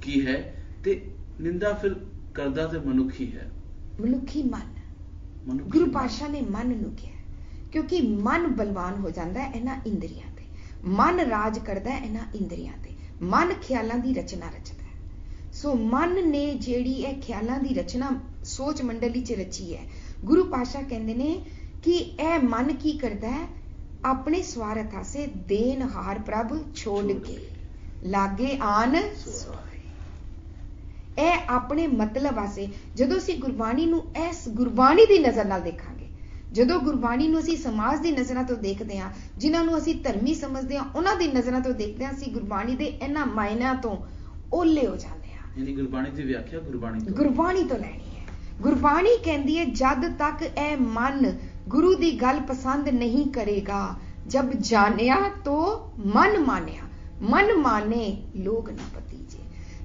ਕੀ ਹੈ। ਤੇ ਨਿੰਦਾ ਫਿਰ ਕਰਦਾ ਤੇ ਮਨੁੱਖ ਹੀ ਹੈ, ਮਨੁੱਖੀ ਮਨ। ਗੁਰੂ ਪਾਤਸ਼ਾਹ ਨੇ ਮਨ ਨੂੰ ਕਿਹਾ ਕਿਉਂਕਿ ਮਨ ਬਲਵਾਨ ਹੋ ਜਾਂਦਾ ਹੈ ਇਹਨਾਂ ਇੰਦਰੀਆਂ ਤੇ, ਮਨ ਰਾਜ ਕਰਦਾ ਹੈ ਇਹਨਾਂ ਇੰਦਰੀਆਂ ਤੇ, ਮਨ ਖਿਆਲਾਂ ਦੀ ਰਚਨਾ ਰਚਦਾ ਹੈ। ਸੋ ਮਨ ਨੇ ਜਿਹੜੀ ਇਹ ਖਿਆਲਾਂ ਦੀ ਰਚਨਾ ਸੋਚ ਮੰਡਲੀ ਚ ਰਚੀ ਹੈ, ਗੁਰੂ ਪਾਤਸ਼ਾਹ ਕਹਿੰਦੇ ਨੇ ਕਿ ਇਹ ਮਨ ਕੀ ਕਰਦਾ ਹੈ? ਆਪਣੇ ਸਵਾਰਥ ਆਸੇ ਦੇਨ ਹਾਰ ਪ੍ਰਭ ਛੋੜ ਕੇ ਲਾਗੇ ਆਨ ਸੋਏ। ਇਹ ਆਪਣੇ ਮਤਲਬ ਵਾਸਤੇ, ਜਦੋਂ ਅਸੀਂ ਗੁਰਬਾਣੀ ਨੂੰ ਇਸ ਗੁਰਬਾਣੀ ਦੀ ਨਜ਼ਰ ਨਾਲ ਦੇਖਾਂਗੇ, ਜਦੋਂ ਗੁਰਬਾਣੀ ਨੂੰ ਅਸੀਂ ਸਮਾਜ ਦੀ ਨਜ਼ਰਾਂ ਤੋਂ ਦੇਖਦੇ ਹਾਂ, ਜਿਨ੍ਹਾਂ ਨੂੰ ਅਸੀਂ ਧਰਮੀ ਸਮਝਦੇ ਹਾਂ ਉਹਨਾਂ ਦੀ ਨਜ਼ਰਾਂ ਤੋਂ ਦੇਖਦੇ ਹਾਂ, ਅਸੀਂ ਗੁਰਬਾਣੀ ਦੇ ਇਹਨਾਂ ਮਾਇਨਿਆਂ ਤੋਂ ਓਲੇ ਹੋ ਜਾਂਦੇ ਹਾਂ। ਯਾਨੀ ਗੁਰਬਾਣੀ ਦੀ ਵਿਆਖਿਆ ਗੁਰਬਾਣੀ ਤੋਂ ਲੈਣੀ ਹੈ। ਗੁਰਬਾਣੀ ਕਹਿੰਦੀ ਹੈ ਜਦ ਤੱਕ ਇਹ ਮਨ ਗੁਰੂ ਦੀ ਗੱਲ ਪਸੰਦ ਨਹੀਂ ਕਰੇਗਾ, ਜਬ ਜਾਣਿਆ ਤੋ ਮਨ ਮਾਨਿਆ, ਮਨ ਮਾਨੇ ਲੋਗ ਨਾ ਪਤੀਜੇ।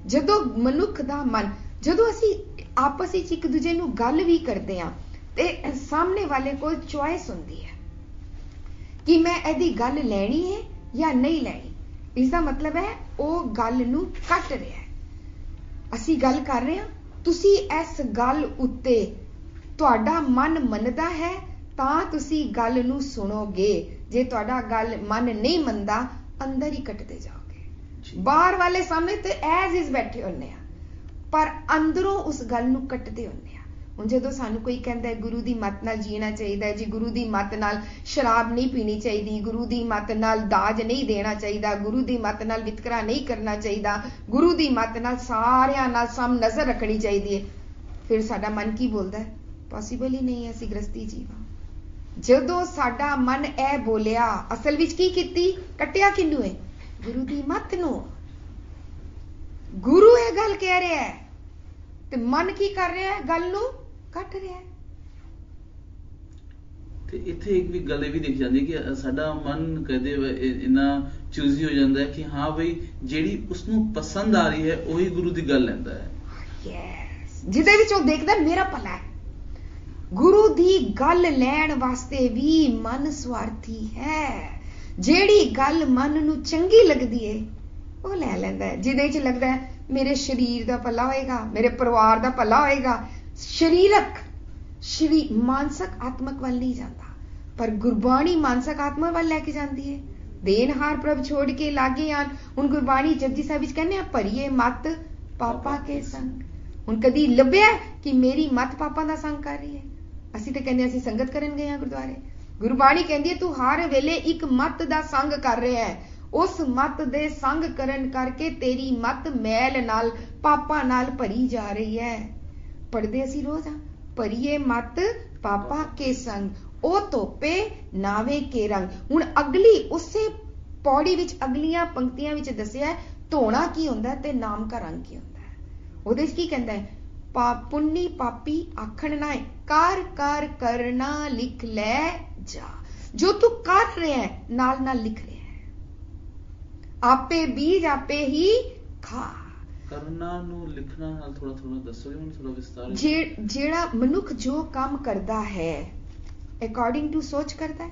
ਜਦੋਂ ਮਨੁੱਖ ਦਾ ਮਨ, ਜਦੋਂ ਅਸੀਂ ਆਪਸ ਵਿੱਚ ਇੱਕ ਦੂਜੇ ਨੂੰ ਗੱਲ ਵੀ ਕਰਦੇ ਹਾਂ ਤੇ ਸਾਹਮਣੇ ਵਾਲੇ ਕੋਲ ਚੁਆਇਸ ਹੁੰਦੀ ਹੈ ਕਿ ਮੈਂ ਇਹਦੀ ਗੱਲ ਲੈਣੀ ਹੈ ਜਾਂ ਨਹੀਂ ਲੈਣੀ। ਇਸ ਦਾ ਮਤਲਬ ਹੈ ਉਹ ਗੱਲ ਨੂੰ ਕੱਟ ਰਿਹਾ ਹੈ। ਅਸੀਂ ਗੱਲ ਕਰ ਰਹੇ ਹਾਂ, ਤੁਸੀਂ ਇਸ ਗੱਲ ਉੱਤੇ ਤੁਹਾਡਾ ਮਨ ਮੰਨਦਾ ਹੈ ਤਾਂ ਤੁਸੀਂ ਗੱਲ ਨੂੰ ਸੁਣੋਗੇ। ਜੇ ਤੁਹਾਡਾ ਗੱਲ ਮਨ ਨਹੀਂ ਮੰਨਦਾ, ਅੰਦਰ ਹੀ ਕੱਟਦੇ ਜਾਓਗੇ। ਬਾਹਰ ਵਾਲੇ ਸਾਹਮਣੇ ਤੇ ਐਜ਼ ਇਜ਼ ਬੈਠੇ ਹੁੰਦੇ ਆ, ਪਰ ਅੰਦਰੋਂ ਉਸ ਗੱਲ ਨੂੰ ਕੱਟਦੇ ਹੁੰਦੇ ਆ। ਹੁਣ ਜਦੋਂ ਸਾਨੂੰ ਕੋਈ ਕਹਿੰਦਾ ਗੁਰੂ ਦੀ ਮੱਤ ਨਾਲ ਜੀਣਾ ਚਾਹੀਦਾ ਜੀ, ਗੁਰੂ ਦੀ ਮੱਤ ਨਾਲ ਸ਼ਰਾਬ ਨਹੀਂ ਪੀਣੀ ਚਾਹੀਦੀ, ਗੁਰੂ ਦੀ ਮੱਤ ਨਾਲ ਦਾਜ ਨਹੀਂ ਦੇਣਾ ਚਾਹੀਦਾ, ਗੁਰੂ ਦੀ ਮੱਤ ਨਾਲ ਵਿਤਕਰਾ ਨਹੀਂ ਕਰਨਾ ਚਾਹੀਦਾ, ਗੁਰੂ ਦੀ ਮੱਤ ਨਾਲ ਸਾਰਿਆਂ ਨਾਲ ਸਮ ਨਜ਼ਰ ਰੱਖਣੀ ਚਾਹੀਦੀ ਹੈ, ਫਿਰ ਸਾਡਾ ਮਨ ਕੀ ਬੋਲਦਾ ਹੈ? ਪੋਸੀਬਲ ਹੀ ਨਹੀਂ ਹੈ, ਅਸੀਂ ਗ੍ਰਸਤੀ ਜੀਵਾਂ। ਜਦੋਂ ਸਾਡਾ ਮਨ ਇਹ ਬੋਲਿਆ, ਅਸਲ ਵਿੱਚ ਕੀ ਕੀਤੀ? ਕੱਟਿਆ ਕਿਹਨੂੰ ਹੈ? ਗੁਰੂ ਦੀ ਮੱਤ ਨੂੰ। ਗੁਰੂ ਇਹ ਗੱਲ ਕਹਿ ਰਿਹਾ ਹੈ ਤੇ ਮਨ ਕੀ ਕਰ ਰਿਹਾ ਹੈ? ਗੱਲ ਨੂੰ ਕੱਟ ਰਿਹਾ ਹੈ। ਤੇ ਇੱਥੇ ਇੱਕ ਵੀ ਗੱਲ ਇਹ ਵੀ ਦਿਖ ਜਾਂਦੀ ਕਿ ਸਾਡਾ ਮਨ ਕਦੇ ਇੰਨਾ ਚੂਜ਼ੀ ਹੋ ਜਾਂਦਾ ਹੈ ਕਿ ਹਾਂ ਬਈ ਜਿਹੜੀ ਉਸਨੂੰ ਪਸੰਦ ਆ ਰਹੀ ਹੈ ਉਹੀ ਗੁਰੂ ਦੀ ਗੱਲ ਲੈਂਦਾ ਹੈ। ਯੈਸ, ਜਿਹਦੇ ਵਿੱਚ ਉਹ ਦੇਖਦਾ ਮੇਰਾ ਭਲਾ ਹੈ। ਗੁਰੂ ਦੀ ਗੱਲ ਲੈਣ ਵਾਸਤੇ ਵੀ ਮਨ ਸਵਾਰਥੀ ਹੈ। ਜਿਹੜੀ ਗੱਲ ਮਨ ਨੂੰ ਚੰਗੀ ਲੱਗਦੀ ਹੈ ਉਹ ਲੈ ਲੈਂਦਾ ਹੈ, ਜਿਹਦੇ ਚ ਲੱਗਦਾ ਹੈ ਮੇਰੇ ਸਰੀਰ ਦਾ ਭਲਾ ਹੋਏਗਾ, ਮੇਰੇ ਪਰਿਵਾਰ ਦਾ ਭਲਾ ਹੋਏਗਾ। ਸਰੀਰਕ ਮਾਨਸਿਕ ਆਤਮਕ ਵੱਲ ਨਹੀਂ ਜਾਂਦਾ, ਪਰ ਗੁਰਬਾਣੀ ਮਾਨਸਿਕ ਆਤਮਾ ਵੱਲ ਲੈ ਕੇ ਜਾਂਦੀ ਹੈ। ਦੇਨਹਾਰ ਪ੍ਰਭ ਛੋੜ ਕੇ ਲਾਗੇ ਆਣ। ਹੁਣ ਗੁਰਬਾਣੀ ਜਪਜੀ ਸਾਹਿਬ ਵਿੱਚ ਕਹਿੰਦੇ ਆ ਭਰੀਏ ਮਤ ਪਾਪਾ ਕੇ ਸੰਗ। ਹੁਣ ਕਦੀ ਲੱਭਿਆ ਕਿ ਮੇਰੀ ਮਤ ਪਾਪਾਂ ਦਾ ਸੰਗ ਕਰ ਰਹੀ ਹੈ? ਅਸੀਂ ਤੇ ਕਹਿੰਦੇ ਅਸੀਂ ਸੰਗਤ ਕਰਨ ਗਏ ਆ ਗੁਰਦੁਆਰੇ। ਗੁਰਬਾਣੀ ਕਹਿੰਦੀ ਹੈ ਤੂੰ ਹਰ ਵੇਲੇ ਇੱਕ ਮਤ ਦਾ ਸੰਗ ਕਰ ਰਿਹਾ ਹੈ। ਉਸ ਮਤ ਦੇ ਸੰਗ ਕਰਨ ਕਰਕੇ ਤੇਰੀ ਮਤ ਮੈਲ ਨਾਲ ਪਾਪਾਂ ਨਾਲ ਭਰੀ ਜਾ ਰਹੀ ਹੈ। ਪੜ੍ਹਦੇ ਅਸੀਂ ਰੋਜ਼ ਆ, ਭਰੀਏ ਮਤ ਪਾਪਾ ਕੇ ਸੰਗ, ਉਹ ਧੋਪੇ ਨਾਵੇ ਕੇ ਰੰਗ। ਹੁਣ ਅਗਲੀ ਉਸੇ ਪੌੜੀ ਵਿੱਚ ਅਗਲੀਆਂ ਪੰਕਤੀਆਂ ਵਿੱਚ ਦੱਸਿਆ ਧੋਣਾ ਕੀ ਹੁੰਦਾ ਤੇ ਨਾਮ ਦਾ ਰੰਗ ਕੀ ਹੁੰਦਾ ਹੈ। ਉਹਦੇ ਵਿੱਚ ਕੀ ਕਹਿੰਦਾ ਹੈ? ਪੁੰਨੀ ਪਾਪੀ ਆਖਣ ਨਾ ਕਰ ਕਰ ਕਰਨਾ ਲਿਖ ਲੈ ਜਾ। ਜੋ ਤੂੰ ਕਰ ਰਿਹਾ ਹੈ ਨਾਲ ਨਾਲ ਲਿਖ ਰਿਹਾ ਹੈ। ਆਪੇ ਬੀਜ ਆਪੇ ਹੀ ਖਾ। ਕਰਨਾ ਨੂੰ ਲਿਖਣਾ ਨਾਲ ਥੋੜਾ ਦੱਸੋਗੇ ਮੈਨੂੰ, ਥੋੜਾ ਵਿਸਤਾਰ? ਜਿਹੜਾ ਮਨੁੱਖ ਜੋ ਕੰਮ ਕਰਦਾ ਹੈ ਅਕੋਰਡਿੰਗ ਟੂ ਸੋਚ ਕਰਦਾ ਹੈ।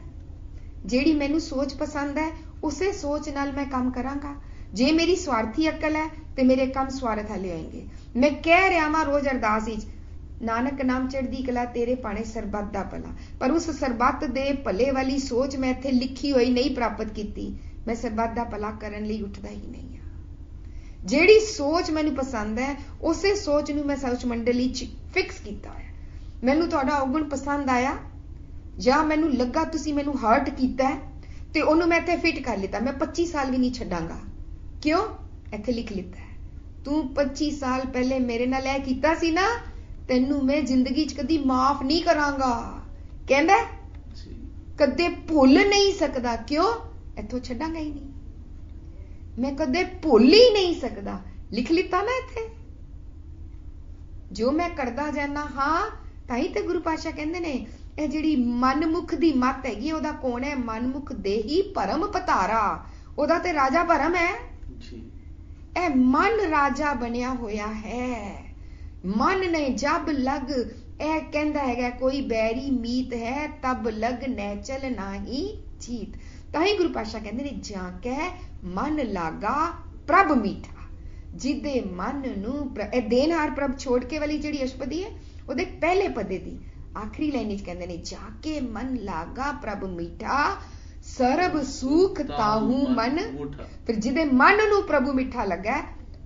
ਜਿਹੜੀ ਮੈਨੂੰ ਸੋਚ ਪਸੰਦ ਹੈ ਉਸੇ ਸੋਚ ਨਾਲ ਮੈਂ ਕੰਮ ਕਰਾਂਗਾ। ਜੇ ਮੇਰੀ ਸਵਾਰਥੀ ਅਕਲ ਹੈ ਤੇ ਮੇਰੇ ਕੰਮ ਸਵਾਰਥ ਵਾਲੇ ਹੋਣਗੇ। ਮੈਂ ਕਹਿ ਰਿਹਾ ਵਾਂ ਰੋਜ਼ ਅਰਦਾਸ ਵਿੱਚ ਨਾਨਕ ਨਾਮ ਚੜ੍ਹਦੀ ਕਲਾ ਤੇਰੇ ਭਾਣੇ ਸਰਬੱਤ ਦਾ ਭਲਾ, ਪਰ ਉਸ ਸਰਬੱਤ ਦੇ ਭਲੇ ਵਾਲੀ ਸੋਚ ਮੈਂ ਇੱਥੇ ਲਿਖੀ ਹੋਈ ਨਹੀਂ ਪ੍ਰਾਪਤ ਕੀਤੀ। ਮੈਂ ਸਰਬੱਤ ਦਾ ਭਲਾ ਕਰਨ ਲਈ ਉੱਠਦਾ ਹੀ ਨਹੀਂ ਆ। ਜਿਹੜੀ ਸੋਚ ਮੈਨੂੰ ਪਸੰਦ ਹੈ ਉਸੇ ਸੋਚ ਨੂੰ ਮੈਂ ਸੋਚ ਮੰਡਲੀ ਚ ਫਿਕਸ ਕੀਤਾ ਹੈ। ਮੈਨੂੰ ਤੁਹਾਡਾ ਔਗਣ ਪਸੰਦ ਆਇਆ ਜਾਂ ਮੈਨੂੰ ਲੱਗਾ ਤੁਸੀਂ ਮੈਨੂੰ ਹਰਟ ਕੀਤਾ ਹੈ ਤੇ ਉਹਨੂੰ ਮੈਂ ਇੱਥੇ ਫਿਟ ਕਰ ਲਿੱਤਾ। ਮੈਂ 25 ਸਾਲ ਵੀ ਨਹੀਂ ਛੱਡਾਂਗਾ। ਕਿਉਂ? ਇੱਥੇ ਲਿਖ ਲਿੱਤਾ ਹੈ ਤੂੰ 25 ਸਾਲ ਪਹਿਲੇ ਮੇਰੇ ਨਾਲ ਇਹ ਕੀਤਾ ਸੀ ਨਾ, ਤੈਨੂੰ ਮੈਂ ਜ਼ਿੰਦਗੀ 'ਚ ਕਦੀ ਮਾਫ ਨਹੀਂ ਕਰਾਂਗਾ। ਕਹਿੰਦਾ ਕਦੇ ਭੁੱਲ ਨਹੀਂ ਸਕਦਾ। ਕਿਉਂ? ਇੱਥੋਂ ਛੱਡਾਂਗਾ ਹੀ ਨਹੀਂ, ਮੈਂ ਕਦੇ ਭੁੱਲ ਹੀ ਨਹੀਂ ਸਕਦਾ। ਲਿਖ ਲਿੱਤਾ ਨਾ ਇੱਥੇ। ਜੋ ਮੈਂ ਕਰਦਾ ਜਾਂਦਾ ਹਾਂ ਤਾਂ ਹੀ ਤੇ ਗੁਰੂ ਪਾਤਸ਼ਾਹ ਕਹਿੰਦੇ ਨੇ ਇਹ ਜਿਹੜੀ ਮਨਮੁਖ ਦੀ ਮੱਤ ਹੈਗੀ ਉਹਦਾ ਕੌਣ ਹੈ? ਮਨਮੁਖ ਦੇ ਹੀ ਭਰਮ ਪਤਾਰਾ। ਉਹਦਾ ਤੇ ਰਾਜਾ ਭਰਮ ਹੈ। ਇਹ ਮਨ ਰਾਜਾ ਬਣਿਆ ਹੋਇਆ ਹੈ। ਮਨ ਨੇ ਜਬ ਲਗ, ਇਹ ਕਹਿੰਦਾ ਹੈਗਾ ਕੋਈ ਬੈਰੀ ਮੀਤ ਹੈ ਤਬ ਲਗ ਨੈਚਲ ਨਾਹੀ ਜੀਤ। ਤਾਂ ਹੀ ਗੁਰੂ ਪਾਤਸ਼ਾਹ ਕਹਿੰਦੇ ਨੇ ਜਾਂ ਕਹਿ ਮਨ ਲਾਗਾ ਪ੍ਰਭ ਮੀਠਾ। ਜਿਹਦੇ ਮਨ ਨੂੰ ਇਹ ਦੇਨਹਾਰ ਪ੍ਰਭ ਛੋੜ ਕੇ ਵਾਲੀ ਜਿਹੜੀ ਅਸ਼ਪਦੀ ਹੈ ਉਹਦੇ ਪਹਿਲੇ ਪਦੇ ਦੀ ਆਖਰੀ ਲਾਈਨ ਵਿੱਚ ਕਹਿੰਦੇ ਨੇ ਜਾ ਕੇ ਮਨ ਲਾਗਾ ਪ੍ਰਭ ਮੀਠਾ ਸਰਬ ਸੁਖ ਤਾਹੂ ਮਨ। ਫਿਰ ਜਿਹਦੇ ਮਨ ਨੂੰ ਪ੍ਰਭੂ ਮਿੱਠਾ ਲੱਗਾ,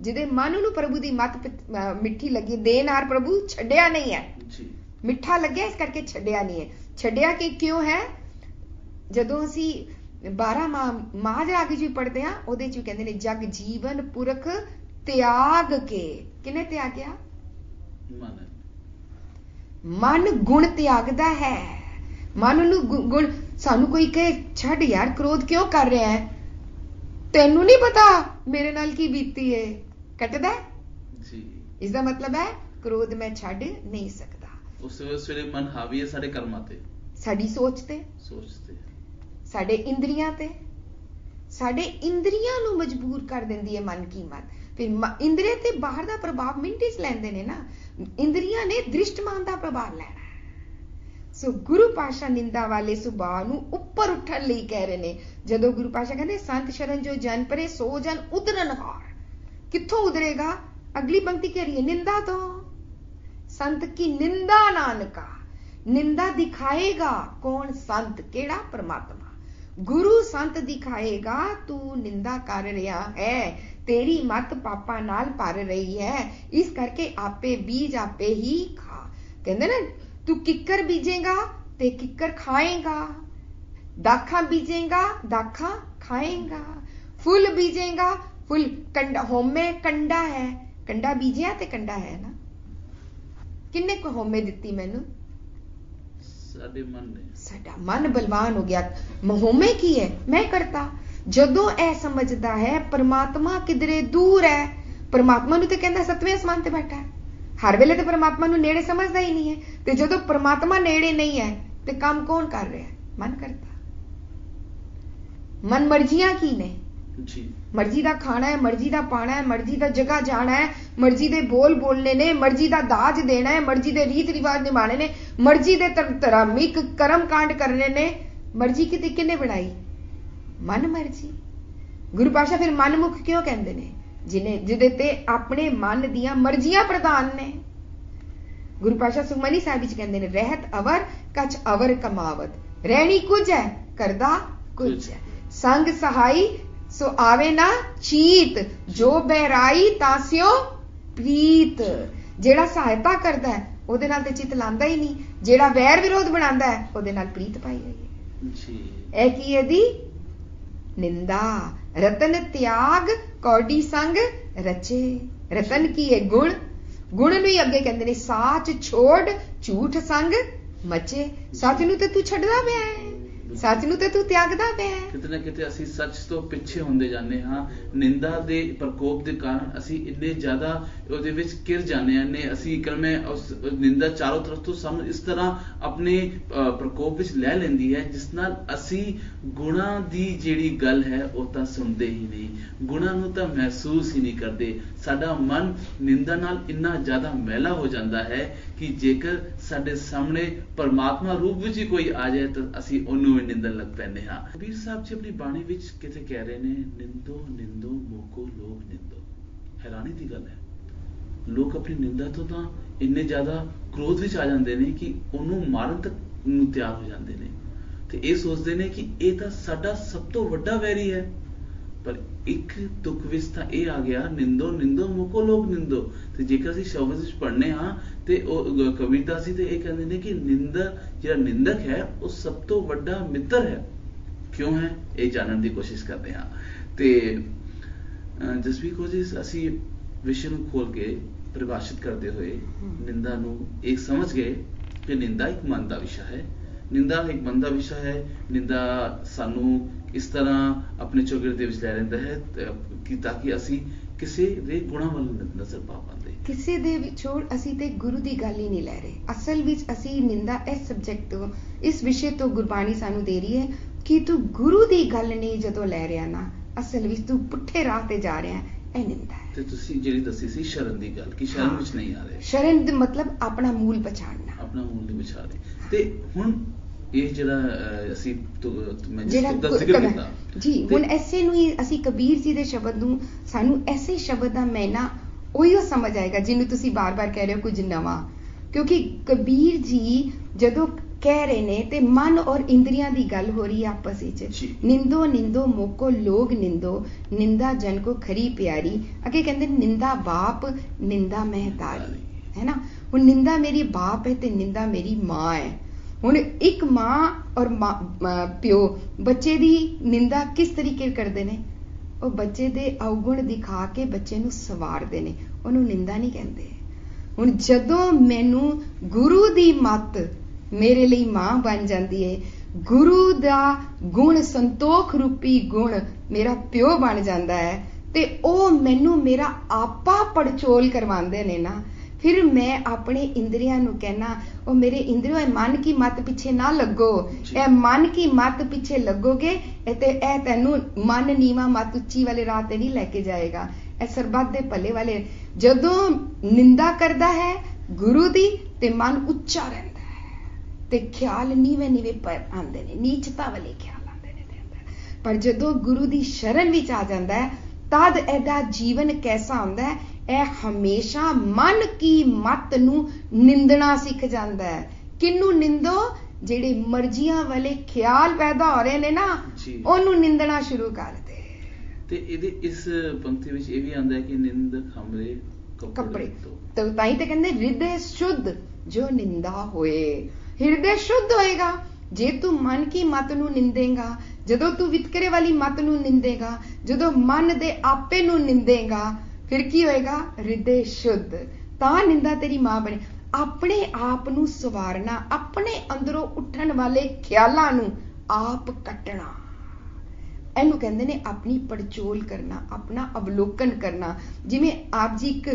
ਜਿਹਦੇ ਮਨ ਨੂੰ ਪ੍ਰਭੂ ਦੀ ਮੱਤ ਮਿੱਠੀ ਲੱਗੀ, ਦੇਨਹਾਰ ਪ੍ਰਭੂ ਛੱਡਿਆ ਨਹੀਂ ਹੈ। ਮਿੱਠਾ ਲੱਗਿਆ ਇਸ ਕਰਕੇ ਛੱਡਿਆ ਨਹੀਂ ਹੈ। ਛੱਡਿਆ ਕਿ ਕਿਉਂ ਹੈ? ਜਦੋਂ ਅਸੀਂ 12 ਮਾਝ ਰਾਗ ਜੀ ਪੜ੍ਹਦੇ ਆ ਉਹਦੇ ਚ ਕਹਿੰਦੇ ਨੇ ਜਗ ਜੀਵਨ ਪੁਰਖ ਤਿਆਗ ਕੇ। ਕਿਨੇ ਤਿਆਗਿਆ? ਮਨ ਗੁਣ ਤਿਆਗਦਾ ਹੈ। ਮਨ ਨੂੰ ਗੁਣ। ਸਾਨੂੰ ਕੋਈ ਕਹੇ ਛੱਡ ਯਾਰ ਕ੍ਰੋਧ ਕਿਉਂ ਕਰ ਰਿਹਾ ਹੈ, ਤੈਨੂੰ ਨਹੀਂ ਪਤਾ ਮੇਰੇ ਨਾਲ ਕੀ ਬੀਤੀ ਹੈ, ਕੱਟਦਾ ਜੀ। ਇਸ ਦਾ ਮਤਲਬ ਹੈ ਕ੍ਰੋਧ ਮੈਂ ਛੱਡ ਨਹੀਂ ਸਕਦਾ। ਉਸ ਵੇਲੇ ਮਨ ਹਾਵੀ ਹੈ ਸਾਡੇ ਕਰਮਾਂ ਤੇ, ਸਾਡੀ ਸੋਚ ਤੇ, ਸਾਡੇ ਇੰਦਰੀਆਂ ਤੇ। ਸਾਡੇ ਇੰਦਰੀਆਂ ਨੂੰ ਮਜਬੂਰ ਕਰ ਦਿੰਦੀ ਹੈ ਮਨ ਕੀ ਮਤ। ਫਿਰ ਇੰਦਰੀ ਤੇ ਬਾਹਰ ਦਾ ਪ੍ਰਭਾਵ ਮਿੰਟ ਚ ਲੈਂਦੇ ਨੇ ਨਾ। ਇੰਦਰੀਆਂ ਨੇ ਦ੍ਰਿਸ਼ਟਮਾਨ ਦਾ ਪ੍ਰਭਾਵ ਲੈਣਾ। ਸੋ ਗੁਰੂ ਪਾਤਸ਼ਾਹ ਨਿੰਦਾ ਵਾਲੇ ਸੁਭਾਅ ਨੂੰ ਉੱਪਰ ਉੱਠਣ ਲਈ ਕਹਿ ਰਹੇ ਨੇ। ਜਦੋਂ ਗੁਰੂ ਪਾਤਸ਼ਾਹ ਕਹਿੰਦੇ ਸੰਤ ਸ਼ਰਨ ਜੋ ਜਨ ਪਰੇ ਸੋ ਜਨ ਉਦਰਨ ਹਾਰ। ਕਿੱਥੋਂ ਉਦਰੇਗਾ? ਅਗਲੀ ਪੰਕਤੀ ਕਹਿ ਰਹੀ ਹੈ ਨਿੰਦਾ ਤੋਂ। ਸੰਤ ਕੀ ਨਿੰਦਾ ਨਾਨਕਾ। ਨਿੰਦਾ ਦਿਖਾਏਗਾ ਕੌਣ? ਸੰਤ। ਕਿਹੜਾ? ਪਰਮਾਤਮਾ। ਗੁਰੂ ਸੰਤ ਦਿਖਾਏਗਾ ਤੂੰ ਨਿੰਦਾ ਕਰ ਰਿਹਾ ਹੈ, ਤੇਰੀ ਮੱਤ ਪਾਪਾਂ ਨਾਲ ਭਰ ਰਹੀ ਹੈ, ਇਸ ਕਰਕੇ ਆਪੇ ਬੀਜ ਆਪੇ ਹੀ ਖਾ। ਕਹਿੰਦੇ ਨਾ ਤੂੰ ਕਿੱਕਰ ਬੀਜੇਗਾ ਤੇ ਕਿੱਕਰ ਖਾਏਗਾ, ਦਾਖਾਂ ਬੀਜੇਗਾ ਦਾਖਾਂ ਖਾਏਗਾ, ਫੁੱਲ ਬੀਜੇਗਾ ਫੁੱਲ। ਕੰਡਾ ਹੋਮੇ ਕੰਡਾ ਹੈ, ਕੰਡਾ ਬੀਜਿਆ ਤੇ ਕੰਡਾ ਹੈ ਨਾ। ਕਿੰਨੇ ਕੋ ਹੋਮੇ ਦਿੱਤੀ ਮੈਨੂੰ? ਸਾਡੇ ਮਨ ਨੇ। ਸਾਡਾ ਮਨ ਬਲਵਾਨ ਹੋ ਗਿਆ। ਹੋਮੇ ਕੀ ਹੈ? ਮੈਂ ਕਰਤਾ। ਜਦੋਂ ਇਹ ਸਮਝਦਾ ਹੈ ਪਰਮਾਤਮਾ ਕਿਧਰੇ ਦੂਰ ਹੈ, ਪਰਮਾਤਮਾ ਨੂੰ ਤੇ ਕਹਿੰਦਾ 7ਵੇਂ ਅਸਮਾਨ ਤੇ ਬੈਠਾ ਹੈ, ਹਰ ਵੇਲੇ ਤੇ ਪਰਮਾਤਮਾ ਨੂੰ ਨੇੜੇ ਸਮਝਦਾ ਹੀ ਨਹੀਂ ਹੈ। ਤੇ ਜਦੋਂ ਪਰਮਾਤਮਾ ਨੇੜੇ ਨਹੀਂ ਹੈ ਤੇ ਕੰਮ ਕੌਣ ਕਰ ਰਿਹਾ ਹੈ? ਮਨ ਕਰਤਾ। ਮਨ ਮਰਜ਼ੀਆਂ ਕੀ ਨੇ ਜੀ? ਮਰਜ਼ੀ ਦਾ ਖਾਣਾ ਹੈ, ਮਰਜ਼ੀ ਦਾ ਪਾਣਾ ਹੈ, ਮਰਜ਼ੀ ਦਾ ਜਗ੍ਹਾ ਜਾਣਾ ਹੈ, ਮਰਜ਼ੀ ਦੇ ਬੋਲ ਬੋਲਨੇ ਨੇ, ਮਰਜ਼ੀ ਦਾ ਦਾਜ ਦੇਣਾ ਹੈ, ਮਰਜ਼ੀ ਦੇ ਰੀਤ ਰਿਵਾਜ ਨਿਭਾਣੇ ਨੇ, ਮਰਜ਼ੀ ਦੇ ਧਾਰਮਿਕ ਕਰਮ ਕਾਂਡ ਕਰਨੇ ਨੇ। ਮਰਜ਼ੀ ਕਿਹਨੇ ਬਣਾਈ? ਮਨ ਮਰਜ਼ੀ। ਗੁਰੂ ਪਾਤਸ਼ਾਹ ਫਿਰ ਮਨਮੁਖ ਕਿਉਂ ਕਹਿੰਦੇ ਨੇ? ਜਿਹਦੇ ਤੇ ਆਪਣੇ ਮਨ ਦੀਆਂ ਮਰਜ਼ੀਆਂ ਪ੍ਰਧਾਨ ਨੇ। ਗੁਰੂ ਪਾਤਸ਼ਾਹ ਸੁਖਮਨੀ ਸਾਹਿਬ ਵਿੱਚ ਕਹਿੰਦੇ ਨੇ ਰਹਿਤ ਅਵਰ ਕਛ ਅਵਰ ਕਮਾਵਤ, ਰਹਿਣੀ ਕੁਝ ਹੈ ਕਰਦਾ ਕੁਝ ਹੈ, ਸੰਗ ਸਹਾਈ ਸੋ ਆਵੇ ਨਾ ਚੀਤ, ਜੋ ਬਹਿਰਾਈ ਤਾਸਿਓ ਪ੍ਰੀਤ। ਜਿਹੜਾ ਸਹਾਇਤਾ ਕਰਦਾ ਹੈ ਉਹਦੇ ਨਾਲ ਤੇ ਚਿੱਤ ਲਾਂਦਾ ਹੀ ਨਹੀਂ, ਜਿਹੜਾ ਵੈਰ ਵਿਰੋਧ ਬਣਾਉਂਦਾ ਹੈ ਉਹਦੇ ਨਾਲ ਪ੍ਰੀਤ ਪਾਈ ਹੋਈ ਹੈ ਜੀ। ਇਹ ਕੀ ਇਹਦੀ ਨਿੰਦਾ। ਰਤਨ ਤਿਆਗ ਕੌਡੀ ਸੰਗ ਰਚੇ। ਰਤਨ ਕੀ ਹੈ? ਗੁਣ। ਗੁਣ ਨੂੰ ਹੀ ਅੱਗੇ ਕਹਿੰਦੇ ਨੇ ਸਾਚ ਛੋੜ ਝੂਠ ਸੰਗ ਮਚੇ। ਸੱਚ ਨੂੰ ਤੇ ਤੂੰ ਛੱਡਦਾ ਪਿਆ ਹੈ, ਸੱਚ ਨੂੰ ਤੇ ਤੂੰ ਤਿਆਗਦਾ ਪਿਆ ਹੈ। ਕਿਤੇ ਨਾ ਕਿਤੇ ਅਸੀਂ ਸੱਚ ਤੋਂ ਪਿੱਛੇ ਹੁੰਦੇ ਜਾਂਦੇ ਹਾਂ। ਨਿੰਦਾ ਦੇ ਪ੍ਰਕੋਪ ਦੇ ਕਾਰਨ ਅਸੀਂ ਇੰਨੇ ਜ਼ਿਆਦਾ ਉਹਦੇ ਵਿੱਚ ਘਿਰ ਜਾਂਦੇ ਹਾਂ ਨੇ, ਅਸੀਂ ਕਲਮੇ ਉਸ ਨਿੰਦਾ ਚਾਰੋਂ ਤਰਫ ਤੋਂ ਸਾਨੂੰ ਇਸ ਤਰ੍ਹਾਂ ਆਪਣੇ ਪ੍ਰਕੋਪ ਵਿੱਚ ਲੈ ਲੈਂਦੀ ਹੈ, ਜਿਸ ਨਾਲ ਅਸੀਂ ਗੁਣਾਂ ਦੀ ਜਿਹੜੀ ਗੱਲ ਹੈ ਉਹ ਤਾਂ ਸੁਣਦੇ ਹੀ ਨਹੀਂ, ਗੁਣਾਂ ਨੂੰ ਤਾਂ ਮਹਿਸੂਸ ਹੀ ਨਹੀਂ ਕਰਦੇ। ਸਾਡਾ ਮਨ ਨਿੰਦਾ ਨਾਲ ਇੰਨਾ ਜ਼ਿਆਦਾ ਮੈਲਾ ਹੋ ਜਾਂਦਾ ਹੈ ਕਿ ਜੇਕਰ ਸਾਡੇ ਸਾਹਮਣੇ ਪਰਮਾਤਮਾ ਰੂਪ ਵਿੱਚ ਹੀ ਕੋਈ ਆ ਜਾਏ ਤਾਂ ਅਸੀਂ ਉਹਨੂੰ ਵੀ ਨਿੰਦਣ ਲੱਗ ਪੈਂਦੇ ਹਾਂ। ਕਬੀਰ ਸਾਹਿਬ ਜੀ ਆਪਣੀ ਬਾਣੀ ਵਿੱਚ ਕਿਤੇ ਕਹਿ ਰਹੇ ਨੇ, ਨਿੰਦੋ ਨਿੰਦੋ ਮੋਕੋ ਲੋਕ ਨਿੰਦੋ। ਹੈਰਾਨੀ ਦੀ ਗੱਲ ਹੈ, ਲੋਕ ਆਪਣੀ ਨਿੰਦਾ ਤੋਂ ਤਾਂ ਇੰਨੇ ਜ਼ਿਆਦਾ ਕ੍ਰੋਧ ਵਿੱਚ ਆ ਜਾਂਦੇ ਨੇ ਕਿ ਉਹਨੂੰ ਮਾਰਨ ਤੱਕ ਨੂੰ ਤਿਆਰ ਹੋ ਜਾਂਦੇ ਨੇ, ਤੇ ਇਹ ਸੋਚਦੇ ਨੇ ਕਿ ਇਹ ਤਾਂ ਸਾਡਾ ਸਭ ਤੋਂ ਵੱਡਾ ਵੈਰੀ ਹੈ। ਪਰ ਇੱਕ ਤੁਕ ਵਿੱਚ ਤਾਂ ਇਹ ਆ ਗਿਆ, ਨਿੰਦੋ ਨਿੰਦੋ ਮੋਕੋ ਲੋਕ ਨਿੰਦੋ। ਤੇ ਜੇਕਰ ਅਸੀਂ ਸ਼ਬਦ ਵਿੱਚ ਪੜ੍ਹਨੇ ਹਾਂ ਤੇ ਉਹ ਕਵਿਤਾ ਸੀ ਤੇ ਇਹ ਕਹਿੰਦੇ ਨੇ ਕਿ ਨਿੰਦਾ ਜਿਹੜਾ ਨਿੰਦਕ ਹੈ ਉਹ ਸਭ ਤੋਂ ਵੱਡਾ ਮਿੱਤਰ ਹੈ। ਕਿਉਂ ਹੈ? ਇਹ ਜਾਣਨ ਦੀ ਕੋਸ਼ਿਸ਼ ਕਰਦੇ ਹਾਂ। ਤੇ ਜਸਵੀਰ ਕੌਰ ਜੀ, ਅਸੀਂ ਵਿਸ਼ੇ ਨੂੰ ਖੋਲ ਕੇ ਪਰਿਭਾਸ਼ਿਤ ਕਰਦੇ ਹੋਏ ਨਿੰਦਾ ਨੂੰ ਇਹ ਸਮਝ ਗਏ ਕਿ ਨਿੰਦਾ ਇੱਕ ਮਨ ਦਾ ਵਿਸ਼ਾ ਹੈ। ਨਿੰਦਾ ਇੱਕ ਮਨ ਦਾ ਵਿਸ਼ਾ ਹੈ। ਨਿੰਦਾ ਸਾਨੂੰ ਇਸ ਤਰ੍ਹਾਂ ਆਪਣੇ ਚੌਗਿਰਦੇ ਦੇ ਵਿੱਚ ਲੈ ਲੈਂਦਾ ਹੈ ਕਿ ਤਾਂ ਕਿ ਅਸੀਂ ਕਿਸੇ ਦੇ ਗੁਣਾਂ ਵੱਲ ਨਜ਼ਰ ਪਾ ਪਾਉਂਦੇ। ਕਿਸੇ ਦੇ ਵਿਛੋੜ ਅਸੀਂ ਤੇ ਗੁਰੂ ਦੀ ਗੱਲ ਹੀ ਨਹੀਂ ਲੈ ਰਹੇ। ਅਸਲ ਵਿੱਚ ਅਸੀਂ ਨਿੰਦਾ ਇਸ ਸਬਜੈਕਟ ਤੋਂ, ਇਸ ਵਿਸ਼ੇ ਤੋਂ ਗੁਰਬਾਣੀ ਸਾਨੂੰ ਦੇ ਰਹੀ ਹੈ ਕਿ ਤੂੰ ਗੁਰੂ ਦੀ ਗੱਲ ਨਹੀਂ ਜਦੋਂ ਲੈ ਰਿਹਾ ਨਾ, ਅਸਲ ਵਿੱਚ ਤੂੰ ਪੁੱਠੇ ਰਾਹ ਤੇ ਜਾ ਰਿਹਾ, ਇਹ ਨਿੰਦਾ ਹੈ। ਤੇ ਤੁਸੀਂ ਜਿਹੜੀ ਦੱਸੀ ਸੀ ਸ਼ਰਨ ਦੀ ਗੱਲ, ਕਿ ਸ਼ਰਨ ਵਿੱਚ ਨਹੀਂ ਆ ਰਹੇ। ਸ਼ਰਨ ਦਾ ਮਤਲਬ ਆਪਣਾ ਮੂਲ ਪਛਾਣਨਾ, ਆਪਣਾ ਮੂਲ ਨਹੀਂ ਪਛਾਣ ਰਹੇ। ਤੇ ਹੁਣ ਇਹ ਜਿਹੜਾ ਅਸੀਂ ਜੀ ਹੁਣ ਐਸੇ ਨੂੰ ਹੀ ਅਸੀਂ ਕਬੀਰ ਜੀ ਦੇ ਸ਼ਬਦ ਨੂੰ, ਸਾਨੂੰ ਐਸੇ ਸ਼ਬਦ ਦਾ ਮੈਨਾ ਉਹੀਓ ਸਮਝ ਆਏਗਾ ਜਿਹਨੂੰ ਤੁਸੀਂ ਬਾਰ-ਬਾਰ ਕਹਿ ਰਹੇ ਹੋ ਕੁਝ ਨਵਾਂ। ਕਿਉਂਕਿ ਕਬੀਰ ਜੀ ਜਦੋਂ ਕਹਿ ਰਹੇ ਨੇ ਤੇ ਮਨ ਔਰ ਇੰਦਰੀਆਂ ਦੀ ਗੱਲ ਹੋ ਰਹੀ ਹੈ ਆਪਸ ਵਿੱਚ। ਨਿੰਦੋ ਨਿੰਦੋ ਮੋਕੋ ਲੋਗ ਨਿੰਦੋ, ਨਿੰਦਾ ਜਨ ਕੋ ਖਰੀ ਪਿਆਰੀ। ਅੱਗੇ ਕਹਿੰਦੇ ਨਿੰਦਾ ਬਾਪ ਨਿੰਦਾ ਮਹਿਤਾਰੀ, ਹੈ ਨਾ। ਹੁਣ ਨਿੰਦਾ ਮੇਰੀ ਬਾਪ ਹੈ ਤੇ ਨਿੰਦਾ ਮੇਰੀ ਮਾਂ ਹੈ। ਹੁਣ ਇੱਕ ਮਾਂ ਔਰ ਪਿਓ ਬੱਚੇ ਦੀ ਨਿੰਦਾ ਕਿਸ ਤਰੀਕੇ ਕਰਦੇ ਨੇ? ਉਹ ਬੱਚੇ ਦੇ ਅਵਗੁਣ ਦਿਖਾ ਕੇ ਬੱਚੇ ਨੂੰ ਸਵਾਰਦੇ ਨੇ, ਉਹਨੂੰ ਨਿੰਦਾ ਨਹੀਂ ਕਹਿੰਦੇ। ਹੁਣ ਜਦੋਂ ਮੈਨੂੰ ਗੁਰੂ ਦੀ ਮੱਤ ਮੇਰੇ ਲਈ ਮਾਂ ਬਣ ਜਾਂਦੀ ਹੈ, ਗੁਰੂ ਦਾ ਗੁਣ ਸੰਤੋਖ ਰੂਪੀ ਗੁਣ ਮੇਰਾ ਪਿਓ ਬਣ ਜਾਂਦਾ ਹੈ, ਤੇ ਉਹ ਮੈਨੂੰ ਮੇਰਾ ਆਪਾ ਪੜਚੋਲ ਕਰਵਾਉਂਦੇ ਨੇ ਨਾ, ਫਿਰ ਮੈਂ ਆਪਣੇ ਇੰਦਰੀਆਂ ਨੂੰ ਕਹਿਣਾ, ਉਹ ਮੇਰੇ ਇੰਦਰੀਓ ਮਨ ਕੀ ਮੱਤ ਪਿੱਛੇ ਨਾ ਲੱਗੋ। ਇਹ ਮਨ ਕੀ ਮੱਤ ਪਿੱਛੇ ਲੱਗੋਗੇ ਤੇ ਇਹ ਤੈਨੂੰ ਮਨ ਨੀਵਾ ਮੱਤ ਉੱਚੀ ਵਾਲੇ ਰਾਹ ਤੇ ਨਹੀਂ ਲੈ ਕੇ ਜਾਏਗਾ, ਇਹ ਸਰਬੱਤ ਦੇ ਭਲੇ ਵਾਲੇ। ਜਦੋਂ ਨਿੰਦਾ ਕਰਦਾ ਹੈ ਗੁਰੂ ਦੀ ਤੇ ਮਨ ਉੱਚਾ ਰਹਿੰਦਾ ਹੈ ਤੇ ਖਿਆਲ ਨੀਵੇਂ ਨੀਵੇਂ ਪਰ ਆਉਂਦੇ ਨੇ, ਨੀਚਤਾ ਵਾਲੇ ਖਿਆਲ ਆਉਂਦੇ ਨੇ ਦੇ ਅੰਦਰ। ਪਰ ਜਦੋਂ ਗੁਰੂ ਦੀ ਸ਼ਰਨ ਵਿੱਚ ਆ ਜਾਂਦਾ ਹੈ ਤਦ ਇਹਦਾ ਜੀਵਨ ਕੈਸਾ ਹੁੰਦਾ ਹੈ? ਇਹ ਹਮੇਸ਼ਾ ਮਨ ਕੀ ਮੱਤ ਨੂੰ ਨਿੰਦਣਾ ਸਿੱਖ ਜਾਂਦਾ ਹੈ। ਕਿਹਨੂੰ ਨਿੰਦੋ? ਜਿਹੜੇ ਮਰਜ਼ੀਆਂ ਵਾਲੇ ਖਿਆਲ ਪੈਦਾ ਹੋ ਰਹੇ ਨੇ ਨਾ, ਉਹਨੂੰ ਨਿੰਦਣਾ ਸ਼ੁਰੂ ਕਰ ਦੇ। ਤੇ ਇਹਦੇ ਇਸ ਪੰਕਤੀ ਵਿੱਚ ਇਹ ਵੀ ਆਉਂਦਾ ਹੈ ਕਿ ਨਿੰਦ ਹਮਰੇ ਕੱਪੜੇ ਤੋਂ, ਤਾਂ ਹੀ ਤੇ ਕਹਿੰਦੇ ਹਿਰਦੇ ਸ਼ੁੱਧ जो निंदा होए। ਹਿਰਦੇ शुद्ध होएगा। जे तू मन की मत नूं निंदेगा, जदों तू वितकरे वाली मत नूं निंदेगा, जदों मन दे आपे नूं निंदेगा, फिर की होएगा? हृदय शुद्ध। तां निंदा तेरी मां बने। अपने आप नूं सवारना, अपने अंदरों उठण वाले ख्यालां नूं आप कटना, ਇਹਨੂੰ ਕਹਿੰਦੇ ਨੇ ਆਪਣੀ ਪੜਚੋਲ ਕਰਨਾ, ਆਪਣਾ ਅਵਲੋਕਨ ਕਰਨਾ। ਜਿਵੇਂ ਆਪ ਜੀ ਇੱਕ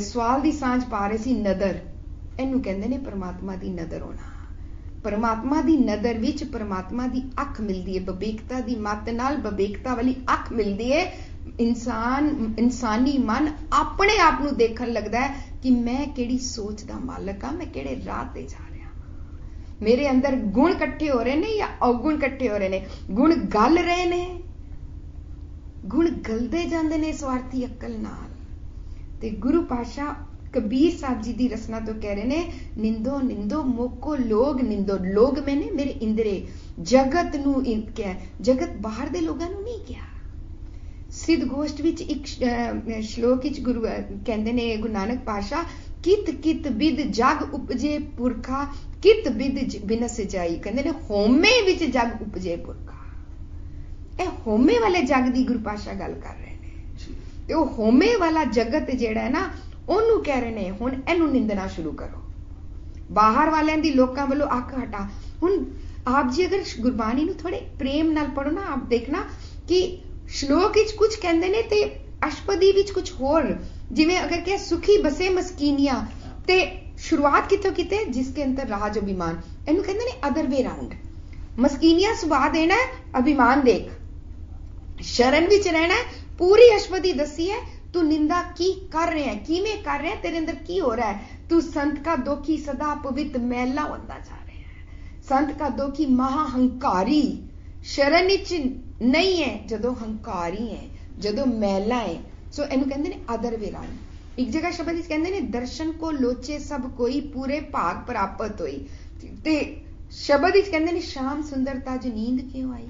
ਸਵਾਲ ਦੀ ਸਾਂਝ ਪਾ ਰਹੇ ਸੀ, ਨਦਰ, ਇਹਨੂੰ ਕਹਿੰਦੇ ਨੇ ਪਰਮਾਤਮਾ ਦੀ ਨਦਰ ਹੋਣਾ। ਪਰਮਾਤਮਾ ਦੀ ਨਦਰ ਵਿੱਚ ਪਰਮਾਤਮਾ ਦੀ ਅੱਖ ਮਿਲਦੀ ਹੈ, ਬਵੇਕਤਾ ਦੀ ਮੱਤ ਨਾਲ ਬਵੇਕਤਾ ਵਾਲੀ ਅੱਖ ਮਿਲਦੀ ਹੈ। ਇਨਸਾਨੀ ਮਨ ਆਪਣੇ ਆਪ ਨੂੰ ਦੇਖਣ ਲੱਗਦਾ ਹੈ ਕਿ ਮੈਂ ਕਿਹੜੀ ਸੋਚ ਦਾ ਮਾਲਕ ਹਾਂ, ਮੈਂ ਕਿਹੜੇ ਰਾਹ ਤੇ ਜਾ ਰਿਹਾ, ਮੇਰੇ ਅੰਦਰ ਗੁਣ ਇਕੱਠੇ ਹੋ ਰਹੇ ਨੇ ਜਾਂ ਔਗੁਣ ਇਕੱਠੇ ਹੋ ਰਹੇ ਨੇ, ਗੁਣ ਗਲ ਰਹੇ ਨੇ, ਗੁਣ ਗਲਦੇ ਜਾਂਦੇ ਨੇ ਸਵਾਰਥੀ ਅਕਲ ਨਾਲ। ਤੇ ਗੁਰੂ ਪਾਤਸ਼ਾਹ ਕਬੀਰ ਸਾਹਿਬ ਜੀ ਦੀ ਰਸਨਾ ਤੋਂ ਕਹਿ ਰਹੇ ਨੇ, ਨਿੰਦੋ ਨਿੰਦੋ ਮੋਕੋ ਲੋਗ ਨਿੰਦੋ। ਲੋਗ ਮੈਨੇ ਮੇਰੇ ਇੰਦਰੇ, ਜਗਤ ਨੂੰ ਕਿਹਾ, ਜਗਤ ਬਾਹਰ ਦੇ ਲੋਕਾਂ ਨੂੰ ਨਹੀਂ ਕਿਹਾ। ਸਿੱਧ ਗੋਸ਼ਟ ਵਿੱਚ ਇੱਕ ਸ਼ਲੋਕ ਵਿੱਚ ਗੁਰੂ ਕਹਿੰਦੇ ਨੇ, ਗੁਰੂ ਨਾਨਕ ਪਾਤਸ਼ਾਹ, ਕਿਤ ਕਿਤ ਬਿਦ ਜਗ ਉਪਜੇ ਪੁਰਖਾ, ਕਿਤ ਬਿਦ ਬਿਨਸ ਜਾਈ। ਕਹਿੰਦੇ ਨੇ ਹੋਮੇ ਵਿੱਚ ਜਗ ਉਪਜੇ ਪੁਰਖਾ। ਇਹ ਹੋਮੇ ਵਾਲੇ ਜਗ ਦੀ ਗੁਰੂ ਪਾਤਸ਼ਾਹ ਗੱਲ ਕਰ ਰਹੇ ਨੇ। ਤੇ ਉਹ ਹੋਮੇ ਵਾਲਾ ਜਗਤ ਜਿਹੜਾ ਹੈ ਨਾ, ਉਹਨੂੰ ਕਹਿ ਰਹੇ ਨੇ ਹੁਣ ਇਹਨੂੰ ਨਿੰਦਣਾ ਸ਼ੁਰੂ ਕਰੋ। ਬਾਹਰ ਵਾਲਿਆਂ ਦੀ ਲੋਕਾਂ ਵੱਲੋਂ ਅੱਖ ਹਟਾ। ਹੁਣ ਆਪ ਜੀ ਅਗਰ ਗੁਰਬਾਣੀ ਨੂੰ ਥੋੜੇ ਪ੍ਰੇਮ ਨਾਲ ਪੜੋ ਨਾ, ਆਪ ਦੇਖਣਾ ਕਿ ਸ਼ਲੋਕ ਵਿੱਚ ਕੁਝ ਕਹਿੰਦੇ ਨੇ ਤੇ ਅਸ਼ਪਦੀ ਵਿੱਚ ਕੁਝ ਹੋਰ। ਜਿਵੇਂ ਅਗਰ ਕਿਹਾ ਸੁਖੀ ਬਸੇ ਮਸਕੀਨੀਆਂ, ਤੇ ਸ਼ੁਰੂਆਤ ਕਿੱਥੋਂ ਕੀਤੇ? ਜਿਸਕੇ ਅੰਦਰ ਰਾਜ ਅਭਿਮਾਨ, ਇਹਨੂੰ ਕਹਿੰਦੇ ਨੇ ਅਦਰ ਵੇ ਰਾਉਂਡ। ਮਸਕੀਨੀਆਂ ਸੁਭਾ ਦੇਣਾ, ਅਭਿਮਾਨ ਦੇਖ, ਸ਼ਰਨ ਵਿੱਚ ਰਹਿਣਾ। ਪੂਰੀ ਅਸ਼ਪਦੀ ਦੱਸੀ ਹੈ, ਤੂੰ ਨਿੰਦਾ ਕੀ ਕਰ ਰਿਹਾ, ਕਿਵੇਂ ਕਰ ਰਿਹਾ, ਤੇਰੇ ਅੰਦਰ ਕੀ ਹੋ ਰਿਹਾ ਹੈ। ਤੂੰ ਸੰਤ ਕਾ ਦੋਖੀ ਸਦਾ ਪਵਿੱਤ ਮੈਲਾ ਹੁੰਦਾ ਜਾ ਰਿਹਾ ਹੈ। ਸੰਤ ਕਾ ਦੋਖੀ ਮਹਾ ਹੰਕਾਰੀ, ਸ਼ਰਨ ਵਿੱਚ ਨਹੀਂ ਹੈ ਜਦੋਂ ਹੰਕਾਰੀ ਹੈ, ਜਦੋਂ ਮੈਲਾ ਹੈ। ਸੋ ਇਹਨੂੰ ਕਹਿੰਦੇ ਨੇ ਅਦਰ ਵੇ ਰਾਉਂਡ। ਇੱਕ ਜਗ੍ਹਾ ਸ਼ਬਦ ਵਿੱਚ ਕਹਿੰਦੇ ਨੇ, ਦਰਸ਼ਨ ਕੋ ਲੋਚੇ ਸਭ ਕੋਈ, ਪੂਰੇ ਭਾਗ ਪ੍ਰਾਪਤ ਹੋਈ। ਤੇ ਸ਼ਬਦ ਵਿੱਚ ਕਹਿੰਦੇ ਨੇ, ਸ਼ਾਮ ਸੁੰਦਰਤਾ ਚ ਨੀਂਦ ਕਿਉਂ ਆਈ।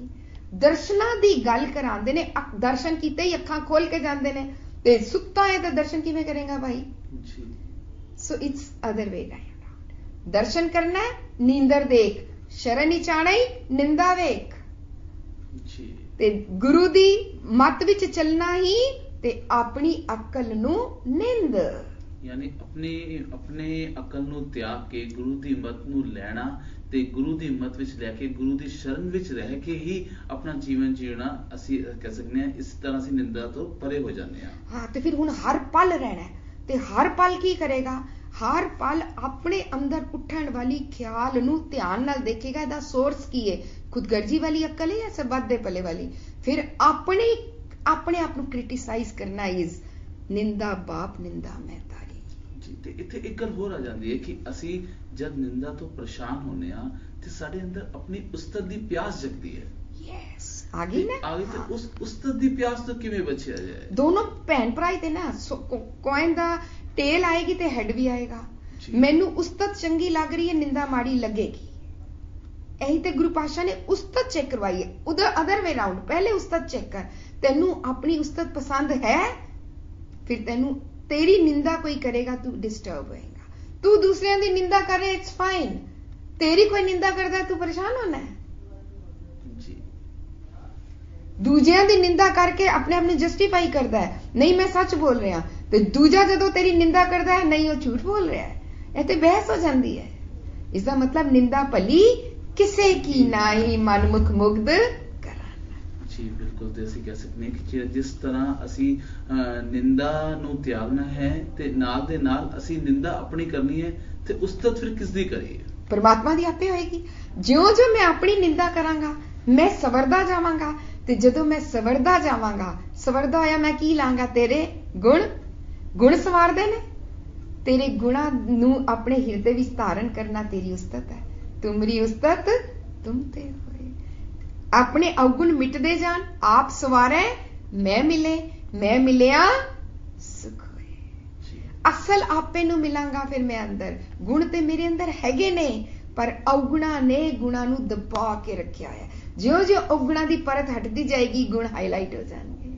ਦਰਸ਼ਨਾਂ ਦੀ ਗੱਲ ਕਰਾਉਂਦੇ ਨੇ। ਦਰਸ਼ਨ ਕੀਤੇ ਹੀ ਅੱਖਾਂ ਖੋਲ ਕੇ ਜਾਂਦੇ ਨੇ, ਤੇ ਸੁੱਤਾ ਹੈ ਤਾਂ ਦਰਸ਼ਨ ਕਿਵੇਂ ਕਰੇਗਾ ਭਾਈ। So it's other way round. ਦਰਸ਼ਨ ਕਰਨਾ ਹੈ, ਨੀਂਦਰ ਦੇਖ, ਸ਼ਰਨ ਵਿੱਚ ਆਣਾ ਹੀ ਨਿੰਦਾ ਵੇਖ। ਤੇ ਗੁਰੂ ਦੀ ਮੱਤ ਵਿੱਚ ਚੱਲਣਾ ਹੀ, ਤੇ ਆਪਣੀ ਅਕਲ ਨੂੰ ਨਿੰਦ, ਯਾਨੀ ਆਪਣੇ ਅਕਲ ਨੂੰ ਤਿਆਗ ਕੇ ਗੁਰੂ ਦੀ ਮੱਤ ਨੂੰ ਲੈਣਾ, ਤੇ ਗੁਰੂ ਦੀ ਮੱਤ ਵਿੱਚ ਲੈ ਕੇ ਗੁਰੂ ਦੀ ਸ਼ਰਨ ਵਿੱਚ ਰਹਿ ਕੇ ਹੀ ਆਪਣਾ ਜੀਵਨ ਜੀਣਾ। ਅਸੀਂ ਕਹਿ ਸਕਦੇ ਹਾਂ ਇਸ ਤਰ੍ਹਾਂ ਅਸੀਂ ਨਿੰਦਾ ਤੋਂ ਪਰੇ ਹੋ ਜਾਂਦੇ ਹਾਂ। ਹਾਂ, ਤੇ ਫਿਰ ਹੁਣ ਹਰ ਪਲ ਰਹਿਣਾ, ਤੇ ਹਰ ਪਲ ਕੀ ਕਰੇਗਾ? ਹਰ ਪਲ ਆਪਣੇ ਅੰਦਰ ਉੱਠਣ ਵਾਲੀ ਖਿਆਲ ਨੂੰ ਧਿਆਨ ਨਾਲ ਦੇਖੇਗਾ। ਇਹਦਾ ਸੋਰਸ ਕੀ ਹੈ? ਖੁਦਗਰਜੀ ਵਾਲੀ ਅਕਲ ਹੈ ਜਾਂ ਸਰਬੱਤ ਦੇ ਭਲੇ ਵਾਲੀ? ਫਿਰ ਆਪਣੇ ਆਪ ਨੂੰ ਕ੍ਰਿਟਿਸਾਈਜ਼ ਕਰਨਾ ਇਜ਼ ਨਿੰਦਾ ਬਾਪ, ਨਿੰਦਾ ਮੈਂ ਤਾਰੀ ਜੀ। ਤੇ ਇੱਥੇ ਇੱਕ ਗੱਲ ਹੋਰ ਆ ਜਾਂਦੀ ਹੈ ਕਿ ਅਸੀਂ ਜਦ ਨਿੰਦਾ ਤੋਂ ਪਰੇਸ਼ਾਨ ਹੁੰਦੇ ਆ ਤੇ ਸਾਡੇ ਅੰਦਰ ਆਪਣੀ ਉਸਤਤ ਦੀ ਪਿਆਸ ਜਗਦੀ ਹੈ। ਯੈਸ, ਆ ਗਈ ਨਾ। ਆ ਗਈ। ਤੇ ਉਸ ਉਸਤਤ ਦੀ ਪਿਆਸ ਤੋਂ ਕਿਵੇਂ ਬਚਿਆ ਜਾਏ? ਦੋਨੋਂ ਭੈਣ ਭਰਾ ਹੀ ਤੇ ਨਾ, ਕੋਇਨ ਦਾ ਟੇਲ ਆਏਗੀ ਤੇ ਹੈਡ ਵੀ ਆਏਗਾ। ਮੈਨੂੰ ਉਸਤਤ ਚੰਗੀ ਲੱਗ ਰਹੀ ਹੈ, ਨਿੰਦਾ ਮਾੜੀ ਲੱਗੇਗੀ। ਇਹੀ ਤੇ ਗੁਰੂ ਪਾਤਸ਼ਾਹ ਨੇ ਉਸਤਤ ਚੈੱਕ ਕਰਵਾਈ ਹੈ। ਉਧਰ ਅਦਰ ਵੇ ਰਾਉਂਡ, ਪਹਿਲੇ ਉਸਤਤ ਚੈੱਕ ਕਰ। ਤੈਨੂੰ ਆਪਣੀ ਉਸਤਤ ਪਸੰਦ ਹੈ, ਫਿਰ ਤੈਨੂੰ ਤੇਰੀ ਨਿੰਦਾ ਕੋਈ ਕਰੇਗਾ, ਤੂੰ ਡਿਸਟਰਬ ਹੋਏਗਾ। ਤੂੰ ਦੂਸਰਿਆਂ ਦੀ ਨਿੰਦਾ ਕਰ ਰਿਹਾ, ਇਟਸ ਫਾਈਨ। ਤੇਰੀ ਕੋਈ ਨਿੰਦਾ ਕਰਦਾ, ਤੂੰ ਪਰੇਸ਼ਾਨ ਹੋਣਾ ਹੈ ਜੀ। ਦੂਜਿਆਂ ਦੀ ਨਿੰਦਾ ਕਰਕੇ ਆਪਣੇ ਆਪ ਨੂੰ ਜਸਟੀਫਾਈ ਕਰਦਾ ਹੈ, ਨਹੀਂ ਮੈਂ ਸੱਚ ਬੋਲ ਰਿਹਾ। ਤੇ ਦੂਜਾ ਜਦੋਂ ਤੇਰੀ ਨਿੰਦਾ ਕਰਦਾ ਹੈ, ਨਹੀਂ ਉਹ ਝੂਠ ਬੋਲ ਰਿਹਾ ਹੈ। ਇਹ ਤੇ ਬਹਿਸ ਹੋ ਜਾਂਦੀ ਹੈ। ਇਸ ਦਾ ਮਤਲਬ ਨਿੰਦਾ ਭਲੀ ਕਿਸੇ ਕੀ ਨਾਹੀ, ਮਨਮੁਖ ਮੁਗਧ ਕਰਾਨਾ। ਜੀ ਬਿਲਕੁਲ। ਤੇ ਅਸੀਂ ਕਹਿ ਸਕਦੇ ਹਾਂ ਕਿ ਜਿਸ ਤਰ੍ਹਾਂ ਅਸੀਂ ਨਿੰਦਾ ਨੂੰ ਤਿਆਗਣਾ ਹੈ, ਤੇ ਨਾਲ ਦੇ ਨਾਲ ਅਸੀਂ ਨਿੰਦਾ ਆਪਣੀ ਕਰਨੀ ਹੈ, ਤੇ ਉਸਤਤ ਫਿਰ ਕਿਸ ਦੀ ਕਰੀਏ? ਪਰਮਾਤਮਾ ਦੀ ਆਪੇ ਹੋਏਗੀ। ਜਿਉਂ ਮੈਂ ਆਪਣੀ ਨਿੰਦਾ ਕਰਾਂਗਾ, ਮੈਂ ਸਵਰਦਾ ਜਾਵਾਂਗਾ। ਤੇ ਜਦੋਂ ਮੈਂ ਸਵਰਦਾ ਜਾਵਾਂਗਾ, ਸਵਰਦਾ ਹੋਇਆ ਮੈਂ ਕੀ ਲਾਂਗਾ? ਤੇਰੇ ਗੁਣ ਸਵਾਰਦੇ ਨੇ। ਤੇਰੇ ਗੁਣਾਂ ਨੂੰ ਆਪਣੇ ਹਿਰਦੇ ਵਿੱਚ ਧਾਰਨ ਕਰਨਾ ਤੇਰੀ ਉਸਤਤ ਹੈ। ਤੁਮਰੀ ਉਸਤਤ ਤੁਮ ਤੇ ਹੋਏ। ਆਪਣੇ ਅਵਗੁਣ ਮਿਟਦੇ ਜਾਣ, ਆਪ ਸਵਾਰੇ, ਮੈਂ ਮਿਲਿਆ ਸੁਖ ਹੋਏ। ਅਸਲ ਆਪੇ ਨੂੰ ਮਿਲਾਂਗਾ ਫਿਰ ਮੈਂ ਅੰਦਰ। ਗੁਣ ਤੇ ਮੇਰੇ ਅੰਦਰ ਹੈਗੇ ਨੇ, ਪਰ ਅਵਗੁਣਾ ਨੇ ਗੁਣਾਂ ਨੂੰ ਦਬਾ ਕੇ ਰੱਖਿਆ ਹੈ। ਜਿਉਂ-ਜਿਉਂ ਅਵਗੁਣਾਂ ਦੀ ਪਰਤ ਹਟਦੀ ਜਾਏਗੀ, ਗੁਣ ਹਾਈਲਾਈਟ ਹੋ ਜਾਣਗੇ।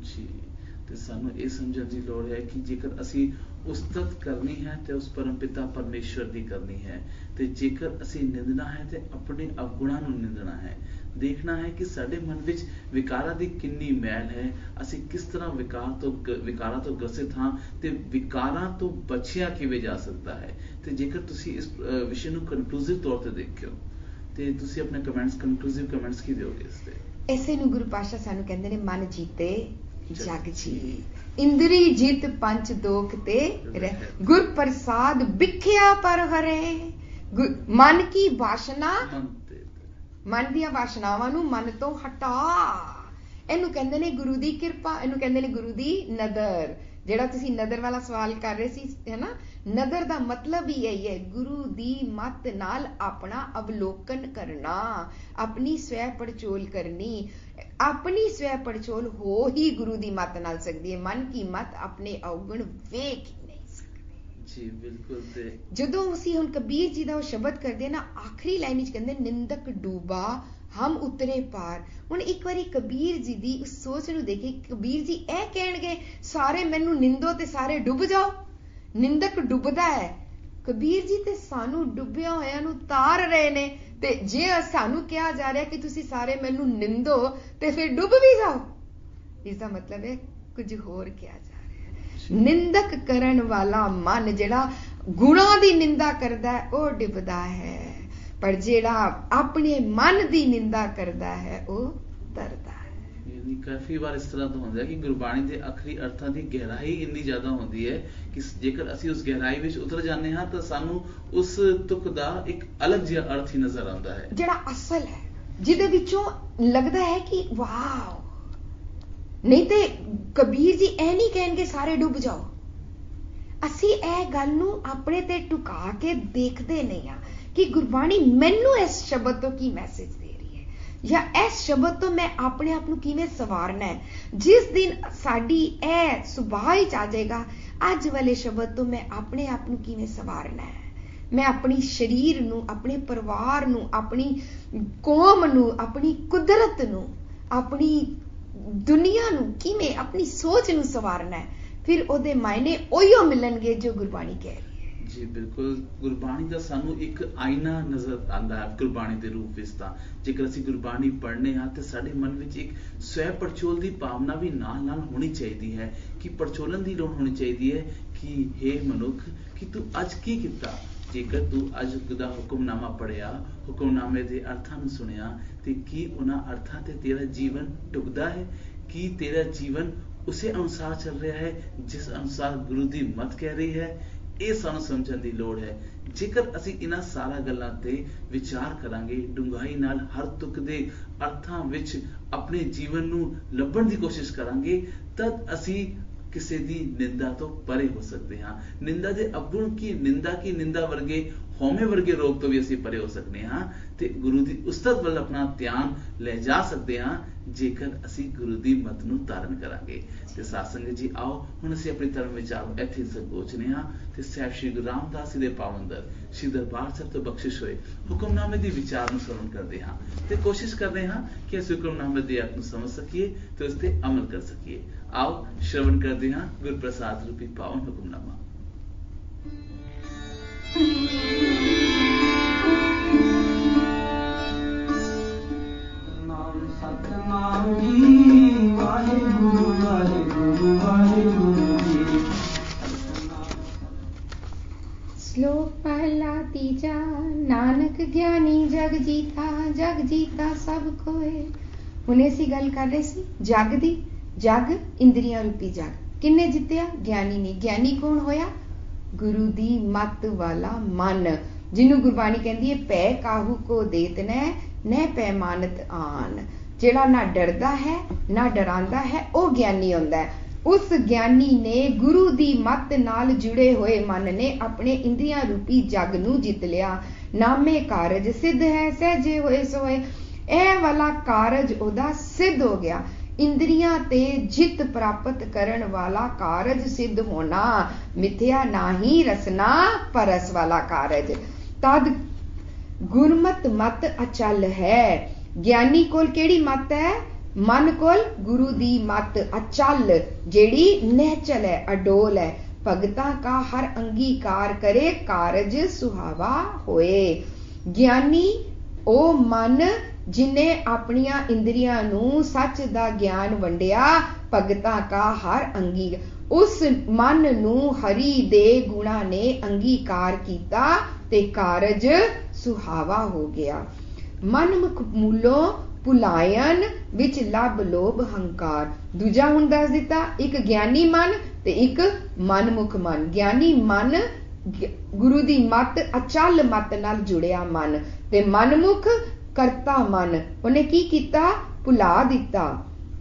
ਜੀ। ਤੇ ਸਾਨੂੰ ਇਹ ਸਮਝਣ ਦੀ ਲੋੜ ਹੈ ਕਿ ਜੇਕਰ ਅਸੀਂ ਉਸਤਤ ਕਰਨੀ ਹੈ ਤੇ ਉਸ ਪਰਮਪਿਤਾ ਪਰਮੇਸ਼ਵਰ ਦੀ ਕਰਨੀ ਹੈ, ਤੇ ਜੇਕਰ ਅਸੀਂ ਨਿੰਦਣਾ ਹੈ ਤੇ ਆਪਣੇ ਅਵਗੁਣਾਂ ਨੂੰ ਨਿੰਦਣਾ ਹੈ। ਦੇਖਣਾ ਹੈ ਕਿ ਸਾਡੇ ਮਨ ਵਿੱਚ ਵਿਕਾਰਾਂ ਦੀ ਕਿੰਨੀ ਮੈਲ ਹੈ, ਅਸੀਂ ਕਿਸ ਤਰ੍ਹਾਂ ਵਿਕਾਰਾਂ ਤੋਂ ਗ੍ਰਸਿਤ ਹਾਂ ਤੇ ਵਿਕਾਰਾਂ ਤੋਂ ਬਚਿਆ ਕਿਵੇਂ ਜਾ ਸਕਦਾ ਹੈ। ਤੇ ਜੇਕਰ ਤੁਸੀਂ ਇਸ ਵਿਸ਼ੇ ਨੂੰ ਕਨਕਲੂਸਿਵ ਤੌਰ ਤੇ ਦੇਖਿਓ ਤੇ ਤੁਸੀਂ ਆਪਣੇ ਕਨਕਲੂਸਿਵ ਕਮੈਂਟਸ ਕੀ ਦਿਓਗੇ ਇਸ ਤੇ? ਇਸੇ ਨੂੰ ਗੁਰੂ ਪਾਤਸ਼ਾਹ ਸਾਨੂੰ ਕਹਿੰਦੇ ਨੇ, ਮਨ ਜੀਤੇ ਜਗ ਜੀਤ, ਇੰਦਰੀ ਜਿਤ ਪੰਚ ਦੋਖ ਤੇ ਰਹਿ, ਗੁਰ ਪ੍ਰਸਾਦ ਬਿਖਿਆ ਪਰ ਹਰੇ। ਮਨ ਕੀ ਵਾਸ਼ਨਾ, ਮਨ ਦੀਆਂ ਵਾਸ਼ਨਾਵਾਂ ਨੂੰ ਮਨ ਤੋਂ ਹਟਾ, ਇਹਨੂੰ ਕਹਿੰਦੇ ਨੇ ਗੁਰੂ ਦੀ ਕਿਰਪਾ, ਇਹਨੂੰ ਕਹਿੰਦੇ ਨੇ ਗੁਰੂ ਦੀ ਨਦਰ। ਜਿਹੜਾ ਤੁਸੀਂ ਨਦਰ ਵਾਲਾ ਸਵਾਲ ਕਰ ਰਹੇ ਸੀ ਹੈ ਨਾ, ਨਦਰ ਦਾ ਮਤਲਬ ਹੀ ਇਹੀ ਹੈ, ਗੁਰੂ ਦੀ ਮੱਤ ਨਾਲ ਆਪਣਾ ਅਵਲੋਕਨ ਕਰਨਾ, ਆਪਣੀ ਸਵੈ ਪੜਚੋਲ ਕਰਨੀ। ਆਪਣੀ ਸਵੈ ਪੜਚੋਲ ਹੋ ਹੀ ਗੁਰੂ ਦੀ ਮੱਤ ਨਾਲ ਸਕਦੀ ਹੈ, ਮਨ ਕੀ ਮੱਤ ਆਪਣੇ ਅਵਗੁਣ ਵੇਖ ਹੀ ਨਹੀਂ ਸਕਦੇ। ਜੀ ਬਿਲਕੁਲ। ਤੇ ਜਦੋਂ ਅਸੀਂ ਹੁਣ ਕਬੀਰ ਜੀ ਦਾ ਉਹ ਸ਼ਬਦ ਕਰਦੇ ਨਾ, ਆਖਰੀ ਲਾਈਨ ਵਿੱਚ ਕਹਿੰਦੇ, ਨਿੰਦਕ ਡੂਬਾ ਹਮ ਉਤਰੇ ਪਾਰ। ਹੁਣ ਇੱਕ ਵਾਰੀ ਕਬੀਰ ਜੀ ਦੀ ਉਸ ਸੋਚ ਨੂੰ ਦੇਖੇ, ਕਬੀਰ ਜੀ ਇਹ ਕਹਿਣਗੇ ਸਾਰੇ ਮੈਨੂੰ ਨਿੰਦੋ ਤੇ ਸਾਰੇ ਡੁੱਬ ਜਾਓ। ਨਿੰਦਕ ਡੁੱਬਦਾ ਹੈ, ਕਬੀਰ ਜੀ ਤੇ ਸਾਨੂੰ ਡੁੱਬਿਆ ਹੋਇਆਂ ਨੂੰ ਤਾਰ ਰਹੇ ਨੇ, ਤੇ ਜੇ ਸਾਨੂੰ ਕਿਹਾ ਜਾ ਰਿਹਾ ਕਿ ਤੁਸੀਂ ਸਾਰੇ ਮੈਨੂੰ ਨਿੰਦੋ ਤੇ ਫਿਰ ਡੁੱਬ ਵੀ ਜਾਓ, ਇਸ ਦਾ ਮਤਲਬ ਹੈ ਕੁਝ ਹੋਰ ਕਿਹਾ ਜਾ ਰਿਹਾ। ਨਿੰਦਕ ਕਰਨ ਵਾਲਾ ਮਨ ਜਿਹੜਾ ਗੁਣਾਂ ਦੀ ਨਿੰਦਾ ਕਰਦਾ ਹੈ ਉਹ ਡੁੱਬਦਾ ਹੈ, ਪਰ ਜਿਹੜਾ ਆਪਣੇ ਮਨ ਦੀ ਨਿੰਦਾ ਕਰਦਾ ਹੈ ਉਹ ਤਰਦਾ ਹੈ। ਕਾਫੀ ਵਾਰ ਇਸ ਤਰ੍ਹਾਂ ਤੋਂ ਹੁੰਦਾ ਹੈ ਕਿ ਗੁਰਬਾਣੀ ਦੇ ਆਖਰੀ ਅਰਥਾਂ ਦੀ ਗਹਿਰਾਈ ਇੰਨੀ ਜ਼ਿਆਦਾ ਹੁੰਦੀ ਹੈ ਕਿ ਜੇਕਰ ਅਸੀਂ ਉਸ ਗਹਿਰਾਈ ਵਿੱਚ ਉਤਰ ਜਾਂਦੇ ਹਾਂ ਤਾਂ ਸਾਨੂੰ ਉਸ ਤੁਕ ਦਾ ਇੱਕ ਅਲੱਗ ਜਿਹਾ ਅਰਥ ਹੀ ਨਜ਼ਰ ਆਉਂਦਾ ਹੈ, ਜਿਹੜਾ ਅਸਲ ਹੈ, ਜਿਹਦੇ ਵਿੱਚੋਂ ਲੱਗਦਾ ਹੈ ਕਿ ਵਾਓ। ਨਹੀਂ ਤੇ ਕਬੀਰ ਜੀ ਇਹ ਨਹੀਂ ਕਹਿਣਗੇ ਸਾਰੇ ਡੁੱਬ ਜਾਓ। ਅਸੀਂ ਇਹ ਗੱਲ ਨੂੰ ਆਪਣੇ ਤੇ ਟੁਕਾ ਕੇ ਦੇਖਦੇ ਨਹੀਂ ਆ ਕਿ ਗੁਰਬਾਣੀ ਮੈਨੂੰ ਇਸ ਸ਼ਬਦ ਤੋਂ ਕੀ ਮੈਸੇਜ ਦੇ ਰਹੀ ਹੈ, ਜਾਂ ਇਸ ਸ਼ਬਦ ਤੋਂ ਮੈਂ ਆਪਣੇ ਆਪ ਨੂੰ ਕਿਵੇਂ ਸਵਾਰਨਾ ਹੈ। ਜਿਸ ਦਿਨ ਸਾਡੀ ਇਹ ਸੁਭਾਅ ਹੀ ਆ ਜਾਏਗਾ, ਅੱਜ ਵਾਲੇ ਸ਼ਬਦ ਤੋਂ ਮੈਂ ਆਪਣੇ ਆਪ ਨੂੰ ਕਿਵੇਂ ਸਵਾਰਨਾ ਹੈ, ਮੈਂ ਆਪਣੀ ਸਰੀਰ ਨੂੰ, ਆਪਣੇ ਪਰਿਵਾਰ ਨੂੰ, ਆਪਣੀ ਕੌਮ ਨੂੰ, ਆਪਣੀ ਕੁਦਰਤ ਨੂੰ, ਆਪਣੀ ਦੁਨੀਆ ਨੂੰ ਕਿਵੇਂ, ਆਪਣੀ ਸੋਚ ਨੂੰ ਸਵਾਰਨਾ ਹੈ, ਫਿਰ ਉਹਦੇ ਮਾਇਨੇ ਉਹੀਓ ਮਿਲਣਗੇ ਜੋ ਗੁਰਬਾਣੀ ਕਹਿ ਰਹੀ ਹੈ। ਜੀ ਬਿਲਕੁਲ। ਗੁਰਬਾਣੀ ਦਾ ਸਾਨੂੰ ਇੱਕ ਆਇਨਾ ਨਜ਼ਰ ਆਉਂਦਾ ਹੈ ਗੁਰਬਾਣੀ ਦੇ ਰੂਪ ਵਿੱਚ। ਤਾਂ ਜੇਕਰ ਅਸੀਂ ਗੁਰਬਾਣੀ ਪੜ੍ਹਨੇ ਹਾਂ ਤੇ ਸਾਡੇ ਮਨ ਵਿੱਚ ਇੱਕ ਸਵੈ ਪੜਚੋਲ ਦੀ ਭਾਵਨਾ ਵੀ ਨਾਲ ਨਾਲ ਹੋਣੀ ਚਾਹੀਦੀ ਹੈ, ਕਿ ਪੜਚੋਲਣ ਦੀ ਲੋੜ ਹੋਣੀ ਚਾਹੀਦੀ ਹੈ ਕਿ ਹੇ ਮਨੁੱਖ, ਕਿ ਤੂੰ ਅੱਜ ਕੀ ਕੀਤਾ। ਜੇਕਰ ਤੂੰ ਅੱਜ ਦਾ ਹੁਕਮਨਾਮਾ ਪੜ੍ਹਿਆ, ਹੁਕਮਨਾਮੇ ਦੇ ਅਰਥਾਂ ਨੂੰ ਸੁਣਿਆ, ਤੇ ਕੀ ਉਹਨਾਂ ਅਰਥਾਂ ਤੇ ਤੇਰਾ ਜੀਵਨ ਢੁਕਦਾ ਹੈ? ਕੀ ਤੇਰਾ ਜੀਵਨ ਉਸੇ ਅਨੁਸਾਰ ਚੱਲ ਰਿਹਾ ਹੈ ਜਿਸ ਅਨੁਸਾਰ ਗੁਰੂ ਦੀ ਮੱਤ ਕਹਿ ਰਹੀ ਹੈ? ਇਹ ਸਾਨੂੰ ਸਮਝਣ ਦੀ ਲੋੜ ਹੈ। ਜੇਕਰ ਅਸੀਂ ਇਹਨਾਂ ਸਾਰਾ ਗੱਲਾਂ ਤੇ ਵਿਚਾਰ ਕਰਾਂਗੇ, ਡੂੰਘਾਈ ਨਾਲ ਹਰ ਤੁਕ ਦੇ ਅਰਥਾਂ ਵਿੱਚ ਆਪਣੇ ਜੀਵਨ ਨੂੰ ਲੱਭਣ ਦੀ ਕੋਸ਼ਿਸ਼ ਕਰਾਂਗੇ, ਤਦ ਅਸੀਂ ਕਿਸੇ ਦੀ ਨਿੰਦਾ ਤੋਂ ਪਰੇ ਹੋ ਸਕਦੇ ਹਾਂ। ਨਿੰਦਾ ਦੇ ਅਵਗੁਣ ਕੀ ਨਿੰਦਾ ਵਰਗੇ ਹਉਮੈ ਵਰਗੇ ਰੋਗ ਤੋਂ ਵੀ ਅਸੀਂ ਪਰੇ ਹੋ ਸਕਦੇ ਹਾਂ, ਤੇ ਗੁਰੂ ਦੀ ਉਸਤਤ ਵੱਲ ਆਪਣਾ ਧਿਆਨ ਲੈ ਜਾ ਸਕਦੇ ਹਾਂ ਜੇਕਰ ਅਸੀਂ ਗੁਰੂ ਦੀ ਮੱਤ ਨੂੰ ਧਾਰਨ ਕਰਾਂਗੇ। ਤੇ ਸਾਧ ਸੰਗਤ ਜੀ, ਆਓ ਹੁਣ ਅਸੀਂ ਆਪਣੇ ਧਰਮ ਵਿਚਾਰ ਨੂੰ ਇੱਥੇ ਸੰਕੋਚਨੇ ਹਾਂ ਤੇ ਸਾਹਿਬ ਸ਼੍ਰੀ ਗੁਰੂ ਰਾਮਦਾਸ ਜੀ ਦੇ ਪਾਵਨ ਦਰ ਸ਼੍ਰੀ ਦਰਬਾਰ ਸਾਹਿਬ ਤੋਂ ਬਖਸ਼ਿਸ਼ ਹੋਏ ਹੁਕਮਨਾਮੇ ਦੀ ਵਿਚਾਰ ਨੂੰ ਸਰਵਣ ਕਰਦੇ ਹਾਂ ਤੇ ਕੋਸ਼ਿਸ਼ ਕਰਦੇ ਹਾਂ ਕਿ ਅਸੀਂ ਹੁਕਮਨਾਮੇ ਦੇ ਅਰਥ ਨੂੰ ਸਮਝ ਸਕੀਏ ਤੇ ਉਸ ਤੇ ਅਮਲ ਕਰ ਸਕੀਏ। ਆਓ ਸ਼ਰਵਣ ਕਰਦੇ ਹਾਂ ਗੁਰਪ੍ਰਸਾਦ ਰੂਪੀ ਪਾਵਨ ਹੁਕਮਨਾਮਾ। ਸਤਨਾਮ ਜੀ, ਵਾਹਿਗੁਰੂ ਵਾਹਿਗੁਰੂ ਵਾਹਿਗੁਰੂ ਜੀ। ਸ਼ਲੋਕ ਪਹਿਲਾ ਤੀਜਾ। ਨਾਨਕ ਗਿਆਨੀ ਜਗ ਜੀਤਾ ਸਭ ਕੋਏ। ਹੁਣੇ ਅਸੀਂ ਗੱਲ ਕਰ ਰਹੇ ਸੀ ਜਗ ਦੀ। ਜਗ ਇੰਦਰੀਆਂ ਰੂਪੀ ਜਗ ਕਿੰਨੇ ਜਿੱਤਿਆ? ਗਿਆਨੀ ਨੇ। ਗਿਆਨੀ ਕੌਣ ਹੋਇਆ? ਗੁਰੂ ਦੀ ਮੱਤ ਵਾਲਾ ਮਨ, ਜਿਹਨੂੰ ਗੁਰਬਾਣੀ ਕਹਿੰਦੀ ਹੈ ਪੈ ਕਾਹੂ ਕੋ ਦੇਤ ਨੈ ਪੈਮਾਨਤ ਆਨ। ਜਿਹੜਾ ਨਾ ਡਰਦਾ ਹੈ ਨਾ ਡਰਾਂਦਾ ਹੈ, ਉਹ ਗਿਆਨੀ ਹੁੰਦਾ ਹੈ। ਉਸ ਗਿਆਨੀ ਨੇ ਗੁਰੂ ਦੀ ਮੱਤ ਨਾਲ ਜੁੜੇ ਹੋਏ ਮਨ ਨੇ ਆਪਣੇ ਇੰਦਰੀਆਂ ਰੂਪੀ ਜਗ ਨੂੰ ਜਿੱਤ ਲਿਆ। ਨਾਮੇ ਕਾਰਜ ਸਿੱਧ ਹੈ, ਸਹਿਜੇ ਹੋਏ ਸੋਏ। ਇਹ ਵਾਲਾ ਕਾਰਜ ਉਹਦਾ ਸਿੱਧ ਹੋ ਗਿਆ। ਇੰਦਰੀਆਂ ਤੇ ਜਿੱਤ ਪ੍ਰਾਪਤ ਕਰਨ ਵਾਲਾ ਕਾਰਜ ਸਿੱਧ ਹੋਣਾ, ਮਿਥਿਆ ਨਾਹੀ ਰਸਨਾ ਪਰਸ ਵਾਲਾ ਕਾਰਜ। ਤਦ ਗੁਰਮਤ ਮਤ ਅਚਲ ਹੈ। ਗਿਆਨੀ ਕੋਲ ਕਿਹੜੀ ਮਤ ਹੈ? मन कोल गुरु दी मत अचल जेड़ी निहचल है अडोल है भगतां का हर अंगीकार करे कारज सुहावा होए। ज्ञानी ओ मन जिन्ने अपनियां इंद्रियां नू सच दा ज्ञान वंडिया भगतां का हर अंगी उस मन नू हरि दे गुणा ने अंगीकार कीता ते कारज सुहावा हो गया। मन मुख मूलों भुलायन विच लभ लोभ हंकार। दूजा हुण दस दिता, एक ज्ञानी मन ते एक मनमुख मन। ज्ञानी मन गुरु दी मत अचल मत नाल जुड़िया मन ते मनमुख करता मन उन्हें की कीता भुला दिता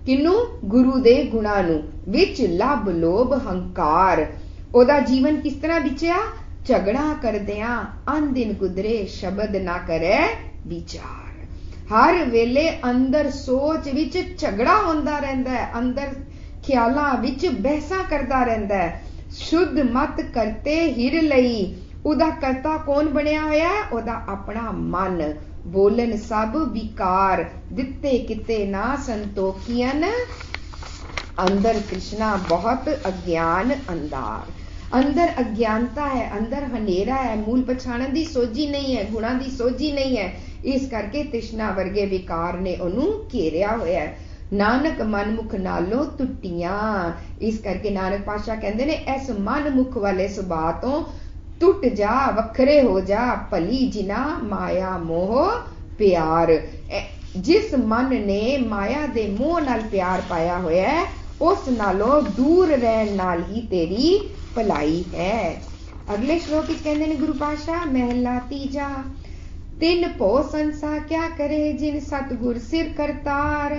किनू गुरु दे गुणा नू विच लभ लोभ हंकार। ओदा जीवन किस तरह बिचया झगड़ा करदिया अन दिन गुजरे शब्द ना करे विचार। हर वेले अंदर सोच विच झगड़ा होंदा रहिंदा है, अंदर ख्यालां विच बहसा करदा रहिंदा है। शुद्ध मत करते हिर लई उदा करता कौन बनिया होया है ओदा अपना मन। बोलन सब विकार दिते किते ना संतोखियन अंदर कृष्णा बहुत अज्ञान अंधार। अंदर अज्ञानता है, अंदर हनेरा है, मूल पछाणन दी सोझी नहीं है, गुणा दी सोझी नहीं है। इस करके तृष्णा वर्गे विकार ने ओनू घेरिया होया है। नानक मन मुख नालों टुटियां। इस करके नानक पातशाह कहंदे ने इस मन मुख वाले सुभाव तो टुट जा वखरे हो जा भली जिना माया मोह प्यार। जिस मन ने माया दे मोह नाल प्यार पाया होया है उस नालों दूर रहन नाल ही तेरी भलाई है। अगले श्लोक विच कहंदे ने गुरु पातशाह महला तीजा तिन भो संसा क्या करे जिन सतगुर सिर करतार।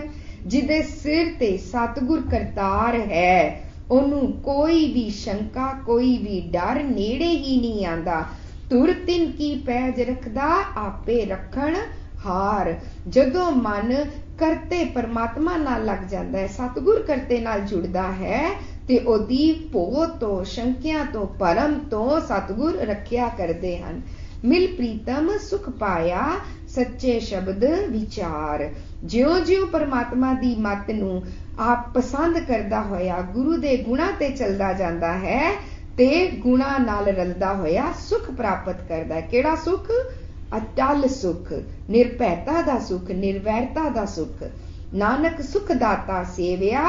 जिदे सिर ते सतगुर करतार है ओनू कोई भी शंका कोई भी डर नेड़े ही नहीं आंदा। तुर तिन की पैज रखदा आपे रखण हार। जदों मन करते परमात्मा नाल लग जांदा है, सतगुर करते नाल जुड़दा है ते ओदी भो तो शंकिया तो परम तो सतगुर रखिया करदे हन। मिल प्रीतम सुख पाया सच्चे शब्द विचार। ज्यों ज्यों परमात्मा दी मत नू आप पसंद करदा होया गुरु दे गुणा ते चलदा जांदा है ते गुणा नाल रलदा होया सुख प्राप्त करदा है। केड़ा सुख? अटल सुख, निर्भयता दा सुख, निर्वैरता दा सुख। नानक सुख दाता सेविया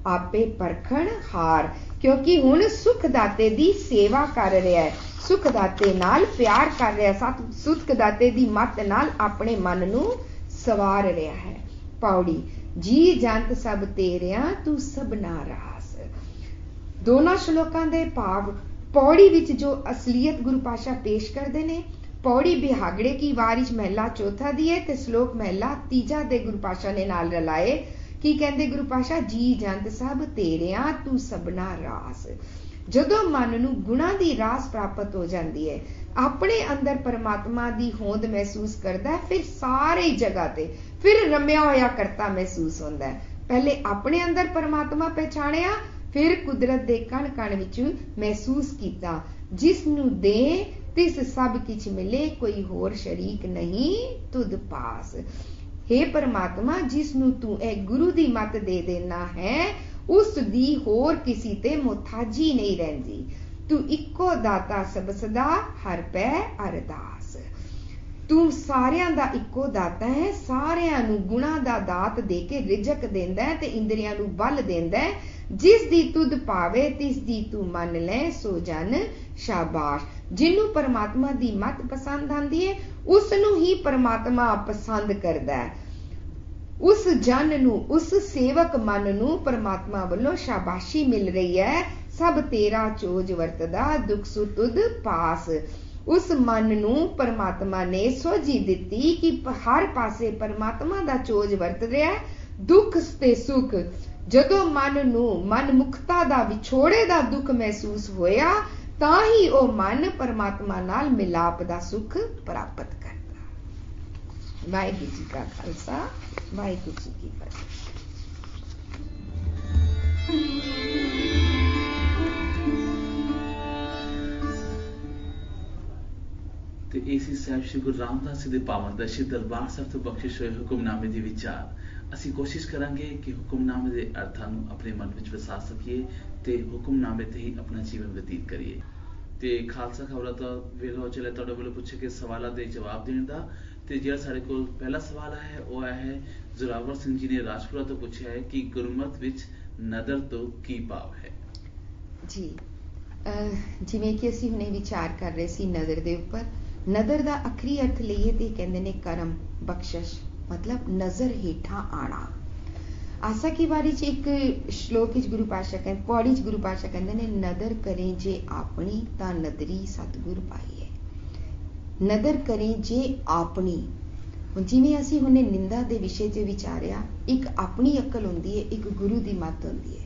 आपे परखण हार। क्योंकि हुण सुख दाते दी सेवा कर रहा है, सुख दाते नाल प्यार कर रहा है, सुख दाते दी मत नाल अपने मन नू सवार रहा है। पौड़ी जी जंत सब तेरिया तू सबना रास। दोनों श्लोकां दे भाव पौड़ी विच जो असलियत गुरु पातशाह पेश करदे ने। पौड़ी बिहागड़े की वार विच महला चौथा दी है ते श्लोक महला तीजा दे गुरु पातशाह ने नाल रलाए। की कहंदे गुरु पातशाह जी जंत सब तेरिया तू सबना रास। जदों मन नू गुणा दी रास प्राप्त हो जाती है, अपने अंदर परमात्मा दी होंद महसूस करता है, फिर सारी जगह ते फिर रम्या होया करता महसूस होता है। पहले अपने अंदर परमात्मा पहचानिया, फिर कुदरत दे कण कण विच महसूस किया। जिसनू दे तिस सब किछ मिले कोई होर शरीक नहीं तुद पास। हे परमात्मा जिसनू तू ए गुरु दी मत दे देना है उस दी होर किसी ते मुताजी नहीं रहंदी। तू इको दाता सब सदा हर पै अरदास। तू सारियां दा इको दाता है, सारियां नू गुणा दा दात दे के रिजक देंदा है ते इंद्रियां नू बल देंदा है। जिस दी तुद पावे तिस दी तू मन ले सो जन शाबाश। जिन्नू परमात्मा दी मत पसंद आंदी है उस नू ही परमात्मा पसंद करदा है। उस जन नू उस सेवक मन नू परमात्मा वालों शाबाशी मिल रही है। सब तेरा चोज वरतदा दुख सुख तुद पास। उस मन नू परमात्मा ने सोझी दिती कि हर पासे परमात्मा दा चोज वरत रहा है, दुख ते सुख। जदों मन नू मन मुक्ता दा विछोड़े दा दुख महसूस होया तां ही ओ मन परमात्मा नाल मिलाप दा सुख प्राप्त करदा। वाहिगुरू जी का खालसा, वाहिगुरू जी की फतेह। ਤੇ ਏਸੀ ਸਾਹਿਬ ਸ਼੍ਰੀ ਗੁਰੂ ਰਾਮਦਾਸ ਜੀ ਦੇ ਪਾਵਨ ਦਰਸ਼ੀ ਦਰਬਾਰ ਸਾਹਿਬ ਤੋਂ ਬਖਸ਼ਿਸ਼ ਹੋਏ ਹੁਕਮਨਾਮੇ ਦੀ ਵਿਚਾਰ ਅਸੀਂ ਕੋਸ਼ਿਸ਼ ਕਰਾਂਗੇ ਕਿ ਹੁਕਮਨਾਮੇ ਦੇ ਅਰਥਾਂ ਨੂੰ ਆਪਣੇ ਮਨ ਵਿੱਚ ਵਸਾ ਸਕੀਏ ਤੇ ਹੁਕਮਨਾਮੇ ਤੇ ਹੀ ਆਪਣਾ ਜੀਵਨ ਬਤੀਤ ਕਰੀਏ। ਤੇ ਖਾਲਸਾ ਖਬਰਾਂ ਦਾ ਵੇਲਾ ਹੋ ਚੱਲਿਆ ਤੁਹਾਡੇ ਵੱਲੋਂ ਪੁੱਛੇ ਗਏ ਸਵਾਲਾਂ ਦੇ ਜਵਾਬ ਦੇਣ ਦਾ। ਤੇ ਜਿਹੜਾ ਸਾਡੇ ਕੋਲ ਪਹਿਲਾ ਸਵਾਲ ਹੈ ਉਹ ਆਇਆ ਹੈ ਜ਼ੋਰਾਵਰ ਸਿੰਘ ਜੀ ਨੇ ਰਾਜਪੁਰਾ ਤੋਂ ਪੁੱਛਿਆ ਹੈ ਕਿ ਗੁਰਮਤ ਵਿੱਚ ਨਦਰ ਤੋਂ ਕੀ ਭਾਵ ਹੈ। ਜੀ ਜਿਵੇਂ ਕਿ ਅਸੀਂ ਹੁਣੇ ਵਿਚਾਰ ਕਰ ਰਹੇ ਸੀ ਨਦਰ ਦੇ ਉੱਪਰ, ਨਦਰ ਦਾ ਆਖਰੀ ਅਰਥ ਲਈਏ ਤੇ ਕਹਿੰਦੇ ਨੇ ਕਰਮ, ਬਖਸ਼ਿਸ਼, ਮਤਲਬ ਨਜ਼ਰ ਹੇਠਾਂ ਆਣਾ। ਆਸਾ ਕੀ ਵਾਰੀ ਚ ਇੱਕ ਸ਼ਲੋਕ ਵਿੱਚ ਗੁਰੂ ਪਾਤਸ਼ਾਹ ਕਹਿੰਦੇ, ਪੌੜੀ ਚ ਗੁਰੂ ਪਾਤਸ਼ਾਹ ਕਹਿੰਦੇ ਨੇ ਨਦਰ ਕਰੇ ਜੇ ਆਪਣੀ ਤਾਂ ਨਦਰੀ ਸਤਿਗੁਰ ਪਾਈਏ। ਨਦਰ ਕਰੇ ਜੇ ਆਪਣੀ, ਹੁਣ ਜਿਵੇਂ ਅਸੀਂ ਹੁਣੇ ਨਿੰਦਾ ਦੇ ਵਿਸ਼ੇ 'ਚ ਵਿਚਾਰਿਆ, ਇੱਕ ਆਪਣੀ ਅਕਲ ਹੁੰਦੀ ਹੈ, ਇੱਕ ਗੁਰੂ ਦੀ ਮੱਤ ਹੁੰਦੀ ਹੈ।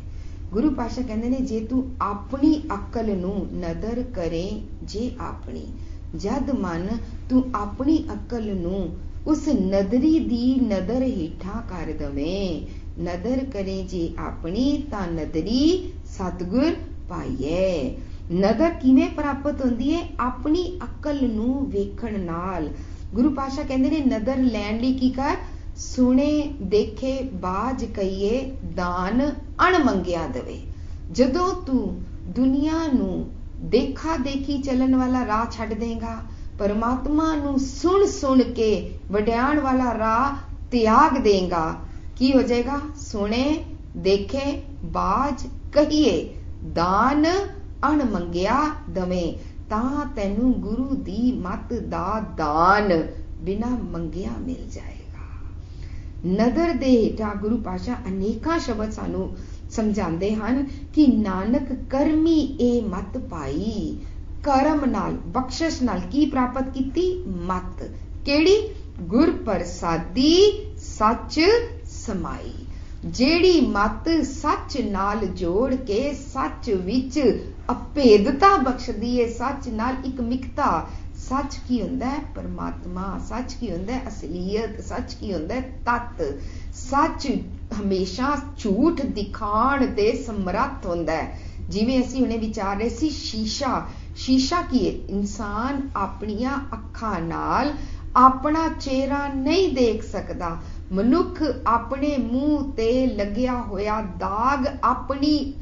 ਗੁਰੂ ਪਾਤਸ਼ਾਹ ਕਹਿੰਦੇ ਨੇ ਜੇ ਤੂੰ ਆਪਣੀ ਅਕਲ ਨੂੰ ਨਦਰ ਕਰੇ ਜੇ ਆਪਣੀ, ਜਦ ਮਨ ਤੂੰ ਆਪਣੀ ਅਕਲ ਨੂੰ ਉਸ ਨਦਰੀ ਦੀ ਨਦਰ ਹੇਠਾਂ ਕਰ ਦਵੇਂ, ਨਦਰ ਕਰੇ ਜੇ ਆਪਣੀ ਤਾਂ ਨਦਰੀ ਸਤਿਗੁਰ ਪਾਈਏ। ਨਦਰ ਕਿਵੇਂ ਪ੍ਰਾਪਤ ਹੁੰਦੀ ਹੈ? ਆਪਣੀ ਅਕਲ ਨੂੰ ਵੇਖਣ ਨਾਲ। ਗੁਰੂ ਪਾਤਸ਼ਾਹ ਕਹਿੰਦੇ ਨੇ ਨਦਰ ਲੈਣ ਲਈ ਕੀ ਕਰ? ਸੁਣੇ ਦੇਖੇ ਬਾਜ ਕਹੀਏ ਦਾਨ ਅਣ ਮੰਗਿਆ ਦੇਵੇ। ਜਦੋਂ ਤੂੰ ਦੁਨੀਆ ਨੂੰ ਦੇਖਾ ਦੇਖੀ ਚੱਲਣ ਵਾਲਾ ਰਾਹ ਛੱਡ ਦੇਗਾ, ਪਰਮਾਤਮਾ ਨੂੰ ਸੁਣ ਸੁਣ ਕੇ ਵਡਿਆਣ ਵਾਲਾ ਰਾਹ ਤਿਆਗ ਦੇਗਾ, ਕੀ ਹੋ ਜਾਏਗਾ? ਸੁਣੇ ਦੇਖੇ ਬਾਜ ਕਹੀਏ ਦਾਨ ਅਣ ਮੰਗਿਆ ਦਵੇਂ, ਤਾਂ ਤੈਨੂੰ ਗੁਰੂ ਦੀ ਮੱਤ ਦਾ ਦਾਨ ਬਿਨਾ ਮੰਗਿਆ ਮਿਲ ਜਾਏਗਾ। ਨਦਰ ਦੇ ਹੇਠਾਂ ਗੁਰੂ ਪਾਤਸ਼ਾਹ ਅਨੇਕਾਂ ਸ਼ਬਦ ਸਾਨੂੰ ਸਮਝਾਉਂਦੇ ਹਨ ਕਿ ਨਾਨਕ ਕਰਮੀ ਇਹ ਮੱਤ ਪਾਈ। ਕਰਮ ਨਾਲ, ਬਖਸ਼ਿਸ਼ ਨਾਲ ਕੀ ਪ੍ਰਾਪਤ ਕੀਤੀ? ਮੱਤ ਕਿਹੜੀ? ਗੁਰ ਪ੍ਰਸਾਦੀ ਸੱਚ ਸਮਾਈ। ਜਿਹੜੀ ਮੱਤ ਸੱਚ ਨਾਲ ਜੋੜ ਕੇ ਸੱਚ ਵਿੱਚ ਅਭੇਦਤਾ ਬਖਸ਼ਦੀ ਹੈ, ਸੱਚ ਨਾਲ ਇੱਕ ਮਿਕਤਾ। ਸੱਚ ਕੀ ਹੁੰਦਾ ਹੈ? ਪਰਮਾਤਮਾ। ਸੱਚ ਕੀ ਹੁੰਦਾ ਹੈ? ਅਸਲੀਅਤ। ਸੱਚ ਕੀ ਹੁੰਦਾ ਹੈ? ਤੱਤ। ਸੱਚ ਹਮੇਸ਼ਾ ਝੂਠ ਦਿਖਾਉਣ ਦੇ ਸਮਰੱਥ ਹੁੰਦਾ ਹੈ। ਜਿਵੇਂ ਅਸੀਂ ਹੁਣੇ ਵਿਚਾਰ ਰਹੇ ਸੀ ਸ਼ੀਸ਼ਾ। ਸ਼ੀਸ਼ਾ ਕੀ ਹੈ? ਇਨਸਾਨ ਆਪਣੀਆਂ ਅੱਖਾਂ ਨਾਲ ਆਪਣਾ ਚਿਹਰਾ ਨਹੀਂ ਦੇਖ ਸਕਦਾ। ਮਨੁੱਖ ਆਪਣੇ ਮੂੰਹ ਤੇ ਲੱਗਿਆ ਹੋਇਆ ਦਾਗ ਆਪਣੀ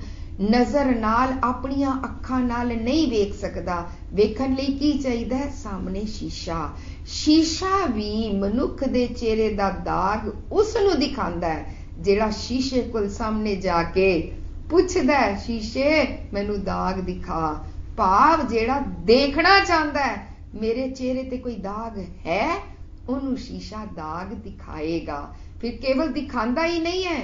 ਨਜ਼ਰ ਨਾਲ, ਆਪਣੀਆਂ ਅੱਖਾਂ ਨਾਲ ਨਹੀਂ ਵੇਖ ਸਕਦਾ। ਵੇਖਣ ਲਈ ਕੀ ਚਾਹੀਦਾ ਹੈ? ਸਾਹਮਣੇ ਸ਼ੀਸ਼ਾ। ਸ਼ੀਸ਼ਾ ਵੀ ਮਨੁੱਖ ਦੇ ਚਿਹਰੇ ਦਾ ਦਾਗ ਉਸ ਨੂੰ ਦਿਖਾਉਂਦਾ ਹੈ ਜਿਹੜਾ ਸ਼ੀਸ਼ੇ ਕੋਲ ਸਾਹਮਣੇ ਜਾ ਕੇ ਪੁੱਛਦਾ ਹੈ, ਸ਼ੀਸ਼ੇ ਮੈਨੂੰ ਦਾਗ ਦਿਖਾ। ਭਾਵ ਜਿਹੜਾ ਦੇਖਣਾ ਚਾਹੁੰਦਾ ਹੈ ਮੇਰੇ ਚਿਹਰੇ ਤੇ ਕੋਈ ਦਾਗ ਹੈ, ਉਹਨੂੰ ਸ਼ੀਸ਼ਾ ਦਾਗ ਦਿਖਾਏਗਾ। ਫਿਰ ਕੇਵਲ ਦਿਖਾਉਂਦਾ ਹੀ ਨਹੀਂ ਹੈ,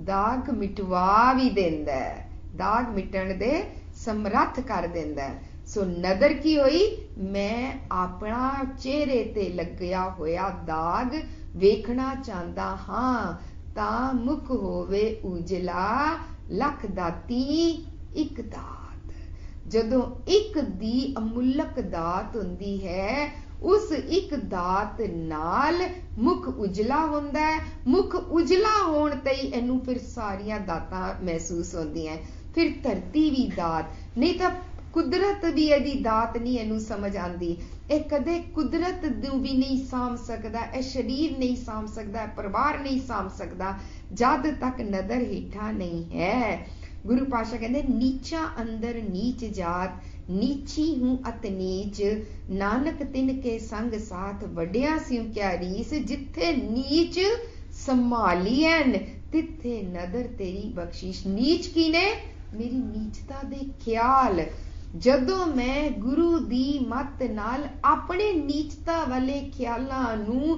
ਦਾਗ ਮਿਟਵਾ ਵੀ ਦਿੰਦਾ ਹੈ, ਦਾਗ ਮਿਟਣ ਦੇ ਸਮਰੱਥ ਕਰ ਦਿੰਦਾ ਹੈ। ਸੋ ਨਦਰ ਕੀ ਹੋਈ? ਮੈਂ ਆਪਣਾ ਚਿਹਰੇ ਤੇ ਲੱਗਿਆ ਹੋਇਆ ਦਾਗ ਵੇਖਣਾ ਚਾਹੁੰਦਾ ਹਾਂ ਤਾਂ ਮੁਖ ਹੋਵੇ ਉਜਲਾ, ਲੱਖ ਦਾਤੀ ਇੱਕ ਦਾਤ। ਜਦੋਂ ਇੱਕ ਦੀ ਅਮੁੱਲਕ ਦਾਤ ਹੁੰਦੀ ਹੈ, ਉਸ ਇੱਕ ਦਾਤ ਨਾਲ ਮੁਖ ਉਜਲਾ ਹੁੰਦਾ ਹੈ। ਮੁਖ ਉਜਲਾ ਹੋਣ ਤੇ ਹੀ ਇਹਨੂੰ ਫਿਰ ਸਾਰੀਆਂ ਦਾਤਾਂ ਮਹਿਸੂਸ ਹੁੰਦੀਆਂ। ਫਿਰ ਧਰਤੀ ਵੀ ਦਾਤ, ਨਹੀਂ ਤਾਂ ਕੁਦਰਤ ਵੀ ਇਹਦੀ ਦਾਤ ਨਹੀਂ ਇਹਨੂੰ ਸਮਝ ਆਉਂਦੀ। ਇਹ ਕਦੇ ਕੁਦਰਤ ਨੂੰ ਵੀ ਨਹੀਂ ਸਾਂਭ ਸਕਦਾ, ਇਹ ਸਰੀਰ ਨਹੀਂ ਸਾਂਭ ਸਕਦਾ, ਪਰਿਵਾਰ ਨਹੀਂ ਸਾਂਭ ਸਕਦਾ ਜਦ ਤੱਕ ਨਦਰ ਹੇਠਾਂ ਨਹੀਂ ਹੈ। ਗੁਰੂ ਪਾਤਸ਼ਾਹ ਕਹਿੰਦੇ ਨੀਚਾ ਅੰਦਰ ਨੀਚ ਜਾਤ, ਨੀਚੀ ਹੂੰ ਅਤ ਨੀਚ, ਨਾਨਕ ਤਿਨ ਕੇ ਸੰਗ ਸਾਥ, ਵੱਡਿਆ ਸਿਉ ਕਿਆ ਰੀਸ, ਜਿੱਥੇ ਨੀਚ ਸੰਭਾਲੀਐਨ ਤਿੱਥੇ ਨਦਰ ਤੇਰੀ ਬਖਸ਼ਿਸ਼। ਨੀਚ ਕੀ ਨੇ? ਮੇਰੀ ਨੀਚਤਾ ਦੇ ਖਿਆਲ। ਜਦੋਂ ਮੈਂ ਗੁਰੂ ਦੀ ਮੱਤ ਨਾਲ ਆਪਣੇ ਨੀਚਤਾ ਵਾਲੇ ਖਿਆਲਾਂ ਨੂੰ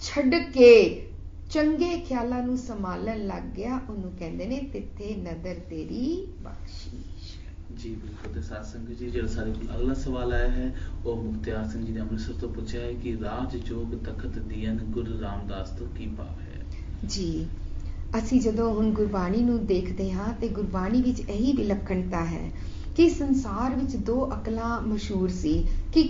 ਛੱਡ ਕੇ ਚੰਗੇ ਖਿਆਲਾਂ ਨੂੰ ਸੰਭਾਲਣ ਲੱਗ ਗਿਆ, ਉਹਨੂੰ ਕਹਿੰਦੇ ਨੇ ਤਿੱਥੇ ਨਦਰ ਤੇਰੀ ਬਖਸ਼ਿਸ਼। ਜੀ ਬਿਲਕੁਲ। ਤੇ ਸਾਧ ਸੰਗਤ ਜੀ, ਜਿਹੜਾ ਸਾਡੇ ਕੋਲ ਅਗਲਾ ਸਵਾਲ ਆਇਆ ਹੈ ਉਹ ਮੁਖਤਿਆਰ ਸਿੰਘ ਜੀ ਨੇ ਅੰਮ੍ਰਿਤਸਰ ਤੋਂ ਪੁੱਛਿਆ ਹੈ ਕਿ ਰਾਜ ਜੋਗ ਤਖਤ ਦੀਨ ਗੁਰੂ ਰਾਮਦਾਸ ਤੋਂ ਕੀ ਭਾਵ ਹੈ। ਜੀ ਅਸੀਂ ਜਦੋਂ ਹੁਣ ਗੁਰਬਾਣੀ ਨੂੰ ਦੇਖਦੇ ਹਾਂ ਤੇ ਗੁਰਬਾਣੀ ਵਿੱਚ ਇਹੀ ਵਿਲੱਖਣਤਾ ਹੈ ਕਿ ਸੰਸਾਰ ਵਿੱਚ ਦੋ ਅਕਲਾਂ ਮਸ਼ਹੂਰ ਸੀ ਕਿ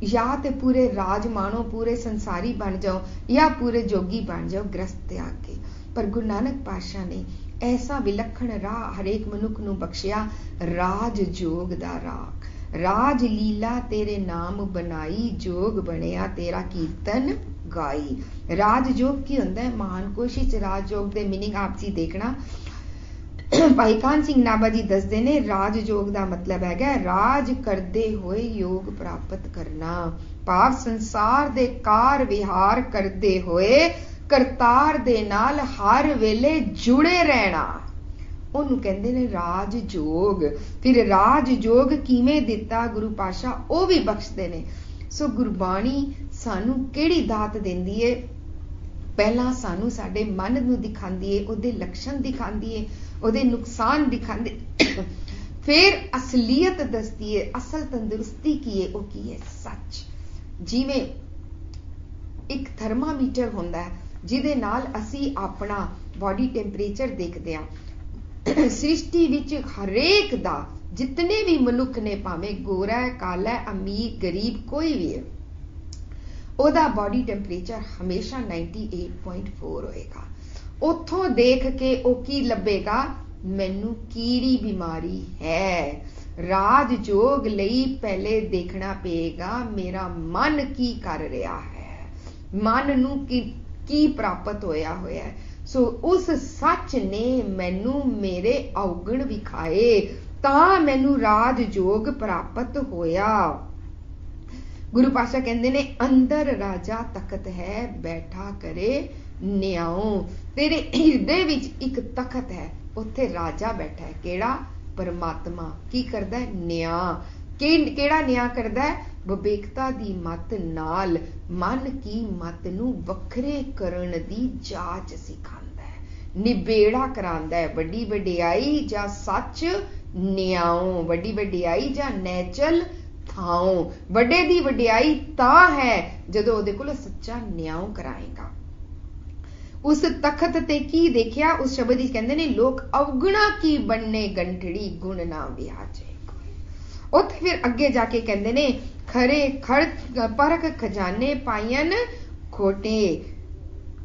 ਜਾਂ ਤੇ ਪੂਰੇ ਰਾਜ ਮਾਣੋ, ਪੂਰੇ ਸੰਸਾਰੀ ਬਣ ਜਾਓ, ਜਾਂ ਪੂਰੇ ਜੋਗੀ ਬਣ ਜਾਓ ਗ੍ਰਸਤ ਤਿਆਗ ਕੇ। ਪਰ ਗੁਰੂ ਨਾਨਕ ਪਾਤਸ਼ਾਹ ਨੇ ਐਸਾ ਵਿਲੱਖਣ ਰਾਹ ਹਰੇਕ ਮਨੁੱਖ ਨੂੰ ਬਖਸ਼ਿਆ, ਰਾਜ ਜੋਗ ਦਾ ਰਾਹ। राज लीला तेरे नाम बनाई, जोग बनया तेरा कीर्तन गाई। राज जोग की हुंदा है? महान कोशिश राज जोग दे मीनिंग आप जी देखना। भाई कान सिंह नाभा जी दसदे ने राज जोग दा मतलब है राज करदे होए योग प्राप्त करना, भाव संसार दे कार विहार करदे होए करतार दे नाल हर वेले जुड़े रहना, ਉਹਨੂੰ ਕਹਿੰਦੇ ਨੇ ਰਾਜ ਜੋਗ। ਫਿਰ ਰਾਜ ਜੋਗ ਕਿਵੇਂ ਦਿੱਤਾ ਗੁਰੂ ਪਾਤਸ਼ਾਹ, ਉਹ ਵੀ ਬਖਸ਼ਦੇ ਨੇ। ਸੋ ਗੁਰਬਾਣੀ ਸਾਨੂੰ ਕਿਹੜੀ ਦਾਤ ਦਿੰਦੀ ਏ? ਪਹਿਲਾਂ ਸਾਨੂੰ ਸਾਡੇ ਮਨ ਨੂੰ ਦਿਖਾਉਂਦੀ ਏ, ਉਹਦੇ ਲੱਛਣ ਦਿਖਾਉਂਦੀ ਏ, ਉਹਦੇ ਨੁਕਸਾਨ ਦਿਖਾਉਂਦੇ, ਫਿਰ ਅਸਲੀਅਤ ਦੱਸਦੀ ਏ, ਅਸਲ ਤੰਦਰੁਸਤੀ ਕੀ ਏ, ਉਹ ਕੀ ਏ? ਸੱਚ। ਜਿਵੇਂ ਇੱਕ ਥਰਮਾਮੀਟਰ ਹੁੰਦਾ ਹੈ ਜਿਹਦੇ ਨਾਲ ਅਸੀਂ ਆਪਣਾ ਬਾਡੀ ਟੈਂਪਰੇਚਰ ਦੇਖਦੇ ਹਾਂ। ਸ੍ਰਿਸ਼ਟੀ ਵਿੱਚ ਹਰੇਕ ਦਾ, ਜਿਤਨੇ ਵੀ ਮਨੁੱਖ ਨੇ, ਭਾਵੇਂ ਗੋਰਾ ਹੈ, ਕਾਲਾ ਹੈ, ਅਮੀਰ ਗਰੀਬ ਕੋਈ ਵੀ ਹੈ, ਉਹਦਾ ਬਾਡੀ ਟੈਂਪਰੇਚਰ ਹਮੇਸ਼ਾ 98.4 ਹੋਏਗਾ। ਉੱਥੋਂ ਦੇਖ ਕੇ ਉਹ ਕੀ ਲੱਭੇਗਾ? ਮੈਨੂੰ ਕਿਹੜੀ ਬਿਮਾਰੀ ਹੈ। ਰਾਜ ਜੋਗ ਲਈ ਪਹਿਲੇ ਦੇਖਣਾ ਪਏਗਾ ਮੇਰਾ ਮਨ ਕੀ ਕਰ ਰਿਹਾ ਹੈ, ਮਨ ਨੂੰ ਕੀ ਪ੍ਰਾਪਤ ਹੋਇਆ ਹੈ। ਸੋ ਉਸ ਸੱਚ ਨੇ ਮੈਨੂੰ ਮੇਰੇ ਔਗਣ ਵਿਖਾਏ ਤਾਂ ਮੈਨੂੰ ਰਾਜ ਜੋਗ ਪ੍ਰਾਪਤ ਹੋਇਆ। ਗੁਰੂ ਪਾਤਸ਼ਾਹ ਕਹਿੰਦੇ ਨੇ ਅੰਦਰ ਰਾਜਾ ਤਖਤ ਹੈ, ਬੈਠਾ ਕਰੇ ਨਿਆਉ। ਤੇਰੇ ਹਿਰਦੇ ਵਿੱਚ ਇੱਕ ਤਖਤ ਹੈ, ਉੱਥੇ ਰਾਜਾ ਬੈਠਾ ਹੈ। ਕਿਹੜਾ? ਪਰਮਾਤਮਾ। ਕੀ ਕਰਦਾ ਹੈ? ਨਿਆਂ। ਕਿਹੜਾ ਨਿਆਂ ਕਰਦਾ ਹੈ? ਵਿਵੇਕਤਾ ਦੀ ਮੱਤ ਨਾਲ ਮਨ ਕੀ ਮੱਤ ਨੂੰ ਵੱਖਰੇ ਕਰਨ ਦੀ ਜਾਚ ਸਿਖਾਉਂਦਾ ਹੈ, ਨਿਬੇੜਾ ਕਰਾਉਂਦਾ ਹੈ। ਵੱਡੀ ਵਡਿਆਈ ਜਾਂ ਸੱਚ ਨਿਆਉ, ਵੱਡੀ ਵਡਿਆਈ ਜਾਂ ਨੈਚਲ ਥਾਉ। ਵੱਡੇ ਦੀ ਵਡਿਆਈ ਤਾਂ ਹੈ ਜਦੋਂ ਉਹਦੇ ਕੋਲ ਸੱਚਾ ਨਿਆਉ ਕਰਾਏਗਾ। ਉਸ ਤਖਤ ਤੇ ਕੀ ਦੇਖਿਆ? ਉਸ ਸ਼ਬਦ ਵਿੱਚ ਕਹਿੰਦੇ ਨੇ ਲੋਕ ਅਵਗੁਣਾ ਕੀ ਬਣਨੇ ਗੰਠੜੀ, ਗੁਣ ਨਾ ਵਿਆਜੇ। ਉੱਥੇ ਫਿਰ ਅੱਗੇ ਜਾ ਕੇ ਕਹਿੰਦੇ ਨੇ ਖਰੇ ਪਰਖ ਖਜ਼ਾਨੇ ਪਾਈਨ ਖੋਟੇ,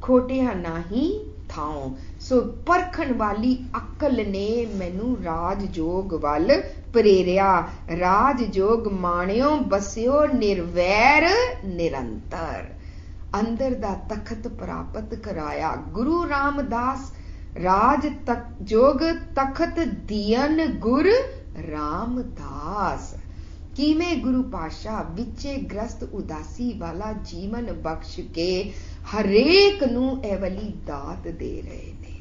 ਖੋਟਿਆ ਨਾਹੀ ਥਾਉ। ਸੋ ਪਰਖਣ ਵਾਲੀ ਅਕਲ ਨੇ ਮੈਨੂੰ ਰਾਜ ਜੋਗ ਵੱਲ ਪ੍ਰੇਰਿਆ। ਰਾਜ ਜੋਗ ਮਾਣਿਓ ਬਸਿਓ ਨਿਰਵੈਰ ਨਿਰੰਤਰ। ਅੰਦਰ ਦਾ ਤਖਤ ਪ੍ਰਾਪਤ ਕਰਾਇਆ ਗੁਰੂ ਰਾਮਦਾਸ। ਰਾਜ ਜੋਗ ਤਖਤ ਦੀਨ ਗੁਰ ਰਾਮਦਾਸ। ਕਿਵੇਂ ਗੁਰੂ ਪਾਤਸ਼ਾਹ ਵਿੱਚੇ ਗ੍ਰਸਤ ਉਦਾਸੀ ਵਾਲਾ ਜੀਵਨ ਬਖਸ਼ ਕੇ ਹਰੇਕ ਨੂੰ ਇਹ ਵਾਲੀ ਦਾਤ ਦੇ ਰਹੇ ਨੇ।